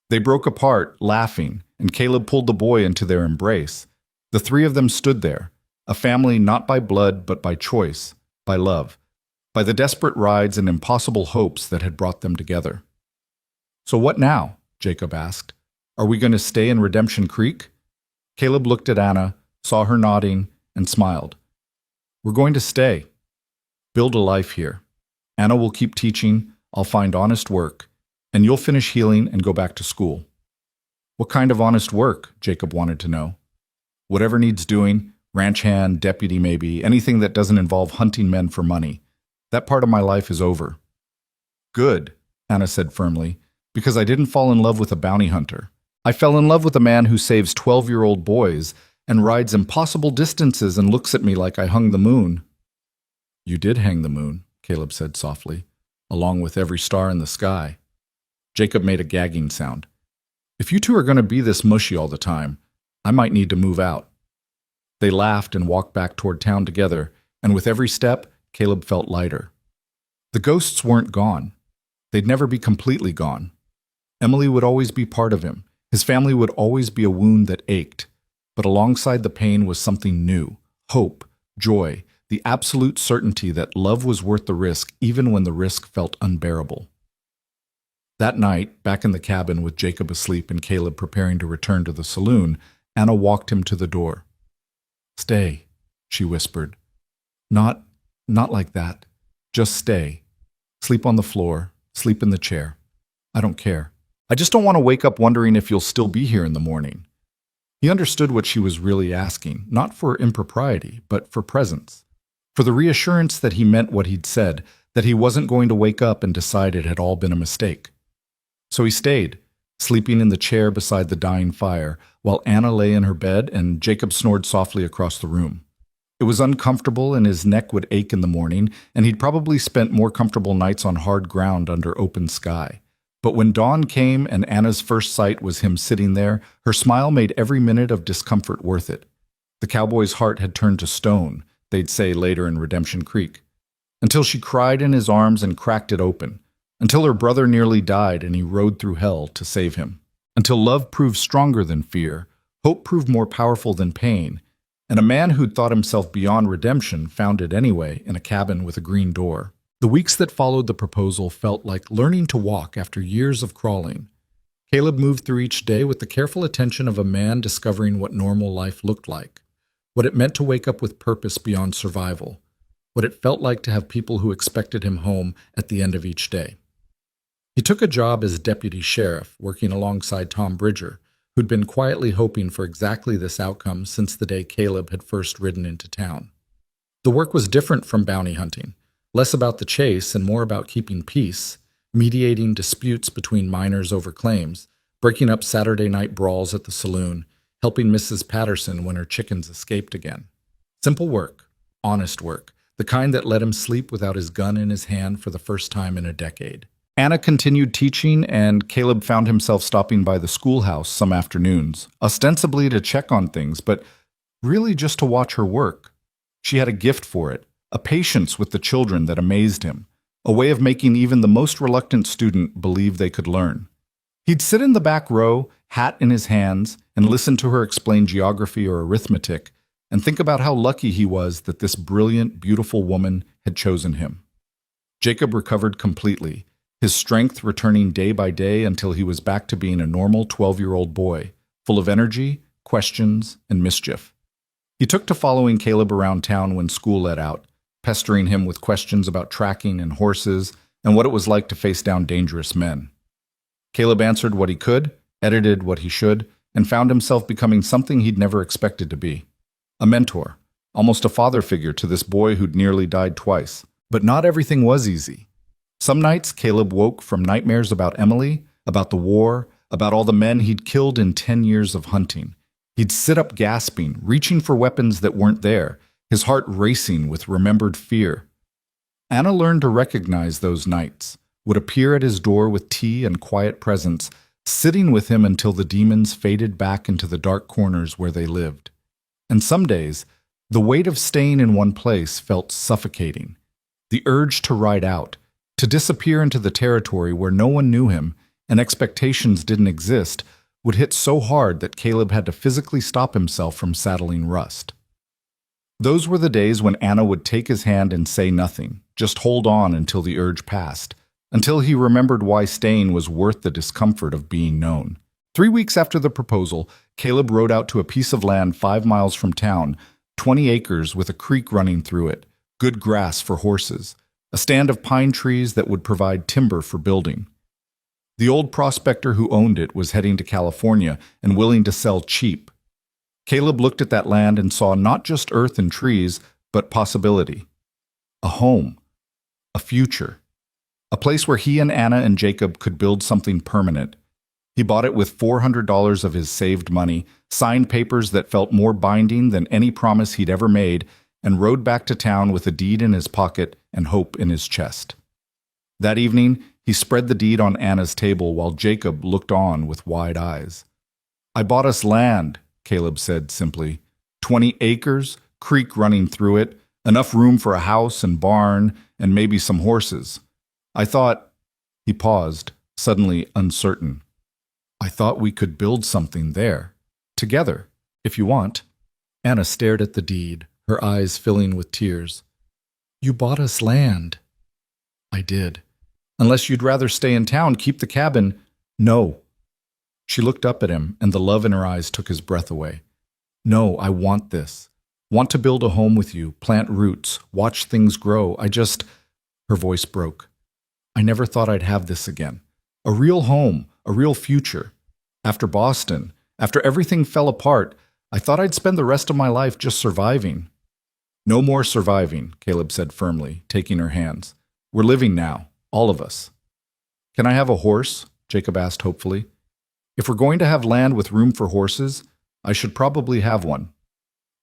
Speaker 1: They broke apart, laughing, and Caleb pulled the boy into their embrace. The 3 of them stood there, a family not by blood but by choice, by love, by the desperate rides and impossible hopes that had brought them together. "So what now?" Jacob asked. "Are we going to stay in Redemption Creek?" Caleb looked at Anna, saw her nodding, and smiled. "We're going to stay. Build a life here. Anna will keep teaching, I'll find honest work, and you'll finish healing and go back to school." "What kind of honest work?" Jacob wanted to know. "Whatever needs doing, ranch hand, deputy maybe, anything that doesn't involve hunting men for money. That part of my life is over." "Good," Anna said firmly, "because I didn't fall in love with a bounty hunter. I fell in love with a man who saves 12-year-old boys and rides impossible distances and looks at me like I hung the moon." "You did hang the moon," Caleb said softly, "along with every star in the sky." Jacob made a gagging sound. "If you two are going to be this mushy all the time, I might need to move out." They laughed and walked back toward town together, and with every step, Caleb felt lighter. The ghosts weren't gone. They'd never be completely gone. Emily would always be part of him. His family would always be a wound that ached. But alongside the pain was something new, hope, joy, the absolute certainty that love was worth the risk even when the risk felt unbearable. That night, back in the cabin with Jacob asleep and Caleb preparing to return to the saloon, Anna walked him to the door. "Stay," she whispered. Not like that. Just stay. Sleep on the floor, sleep in the chair. I don't care. I just don't want to wake up wondering if you'll still be here in the morning." He understood what she was really asking, not for impropriety, but for presence. For the reassurance that he meant what he'd said, that he wasn't going to wake up and decide it had all been a mistake. So he stayed, sleeping in the chair beside the dying fire, while Anna lay in her bed and Jacob snored softly across the room. It was uncomfortable and his neck would ache in the morning, and he'd probably spent more comfortable nights on hard ground under open sky. But when dawn came and Anna's first sight was him sitting there, her smile made every minute of discomfort worth it. The cowboy's heart had turned to stone, they'd say later in Redemption Creek, until she cried in his arms and cracked it open. until her brother nearly died and he rode through hell to save him, until love proved stronger than fear, hope proved more powerful than pain, and a man who'd thought himself beyond redemption found it anyway in a cabin with a green door. The weeks that followed the proposal felt like learning to walk after years of crawling. Caleb moved through each day with the careful attention of a man discovering what normal life looked like, what it meant to wake up with purpose beyond survival, what it felt like to have people who expected him home at the end of each day. He took a job as deputy sheriff, working alongside Tom Bridger, who'd been quietly hoping for exactly this outcome since the day Caleb had first ridden into town. The work was different from bounty hunting, less about the chase and more about keeping peace, mediating disputes between miners over claims, breaking up Saturday night brawls at the saloon, helping Mrs. Patterson when her chickens escaped again. Simple work, honest work, the kind that let him sleep without his gun in his hand for the first time in a decade. Anna continued teaching, and Caleb found himself stopping by the schoolhouse some afternoons, ostensibly to check on things, but really just to watch her work. She had a gift for it, a patience with the children that amazed him, a way of making even the most reluctant student believe they could learn. He'd sit in the back row, hat in his hands, and listen to her explain geography or arithmetic, and think about how lucky he was that this brilliant, beautiful woman had chosen him. Jacob recovered completely, his strength returning day by day until he was back to being a normal 12-year-old boy, full of energy, questions, and mischief. He took to following Caleb around town when school let out, pestering him with questions about tracking and horses and what it was like to face down dangerous men. Caleb answered what he could, edited what he should, and found himself becoming something he'd never expected to be. A mentor, almost a father figure to this boy who'd nearly died twice. But not everything was easy. Some nights, Caleb woke from nightmares about Emily, about the war, about all the men he'd killed in 10 years of hunting. He'd sit up gasping, reaching for weapons that weren't there, his heart racing with remembered fear. Anna learned to recognize those nights, would appear at his door with tea and quiet presence, sitting with him until the demons faded back into the dark corners where they lived. And some days, the weight of staying in one place felt suffocating. The urge to ride out, to disappear into the territory where no one knew him and expectations didn't exist, would hit so hard that Caleb had to physically stop himself from saddling Rust. Those were the days when Anna would take his hand and say nothing, just hold on until the urge passed, until he remembered why staying was worth the discomfort of being known. 3 weeks after the proposal, Caleb rode out to a piece of land 5 miles from town, 20 acres with a creek running through it, good grass for horses, a stand of pine trees that would provide timber for building. The old prospector who owned it was heading to California and willing to sell cheap. Caleb looked at that land and saw not just earth and trees, but possibility. A home. A future. A place where he and Anna and Jacob could build something permanent. He bought it with $400 of his saved money, signed papers that felt more binding than any promise he'd ever made, and rode back to town with a deed in his pocket and hope in his chest. That evening, he spread the deed on Anna's table while Jacob looked on with wide eyes. "I bought us land," Caleb said simply. 20 acres, creek running through it, enough room for a house and barn, and maybe some horses. I thought—" He paused, suddenly uncertain. "I thought we could build something there. Together, if you want." Anna stared at the deed, her eyes filling with tears. "You bought us land." "I did. Unless you'd rather stay in town, keep the cabin." "No." She looked up at him, and the love in her eyes took his breath away. "No, I want this. Want to build a home with you, plant roots, watch things grow. Her voice broke. "I never thought I'd have this again. A real home, a real future. After Boston, after everything fell apart, I thought I'd spend the rest of my life just surviving." "No more surviving," Caleb said firmly, taking her hands. "We're living now, all of us." "Can I have a horse?" Jacob asked hopefully. "If we're going to have land with room for horses, I should probably have one."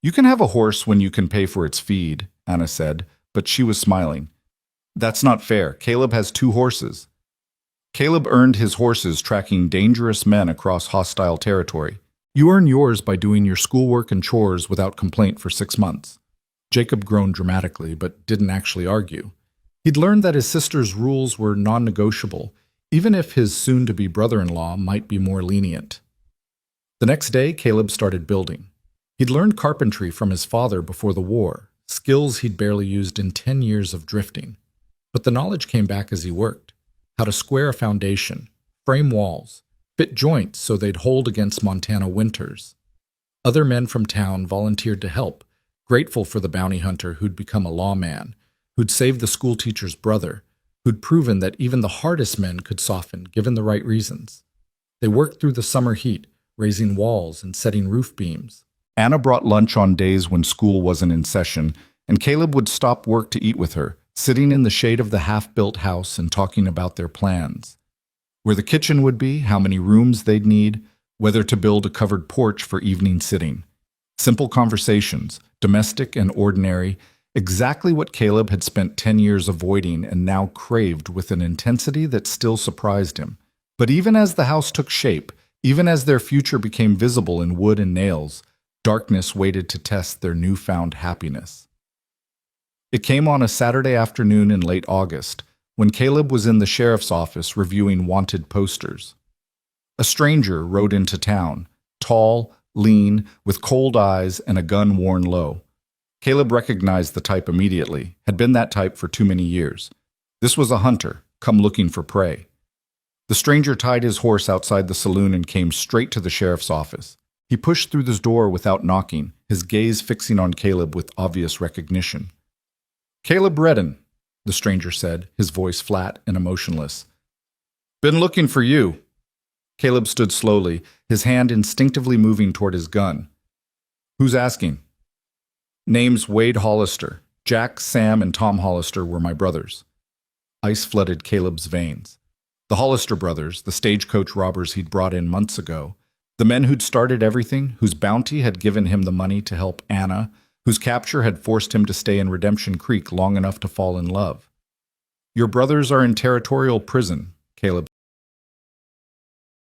Speaker 1: "You can have a horse when you can pay for its feed," Anna said, but she was smiling. "That's not fair. Caleb has 2 horses." Caleb earned his horses tracking dangerous men across hostile territory. "You earn yours by doing your schoolwork and chores without complaint for 6 months." Jacob groaned dramatically, but didn't actually argue. He'd learned that his sister's rules were non-negotiable, even if his soon-to-be brother-in-law might be more lenient. The next day, Caleb started building. He'd learned carpentry from his father before the war, skills he'd barely used in 10 years of drifting. But the knowledge came back as he worked: how to square a foundation, frame walls, fit joints so they'd hold against Montana winters. Other men from town volunteered to help, grateful for the bounty hunter who'd become a lawman, who'd saved the schoolteacher's brother, who'd proven that even the hardest men could soften given the right reasons. They worked through the summer heat, raising walls and setting roof beams. Anna brought lunch on days when school wasn't in session, and Caleb would stop work to eat with her, sitting in the shade of the half-built house and talking about their plans. Where the kitchen would be, how many rooms they'd need, whether to build a covered porch for evening sitting. Simple conversations, domestic and ordinary, exactly what Caleb had spent 10 years avoiding and now craved with an intensity that still surprised him. But even as the house took shape, even as their future became visible in wood and nails, darkness waited to test their newfound happiness. It came on a Saturday afternoon in late August, when Caleb was in the sheriff's office reviewing wanted posters. A stranger rode into town, tall, lean, with cold eyes and a gun worn low. Caleb recognized the type immediately, had been that type for too many years. This was a hunter, come looking for prey. The stranger tied his horse outside the saloon and came straight to the sheriff's office. He pushed through the door without knocking, his gaze fixing on Caleb with obvious recognition. "Caleb Redden," the stranger said, his voice flat and emotionless. "Been looking for you." Caleb stood slowly, his hand instinctively moving toward his gun. "Who's asking?" "Name's Wade Hollister. Jack, Sam, and Tom Hollister were my brothers." Ice flooded Caleb's veins. The Hollister brothers, the stagecoach robbers he'd brought in months ago, the men who'd started everything, whose bounty had given him the money to help Anna, whose capture had forced him to stay in Redemption Creek long enough to fall in love. "Your brothers are in territorial prison," Caleb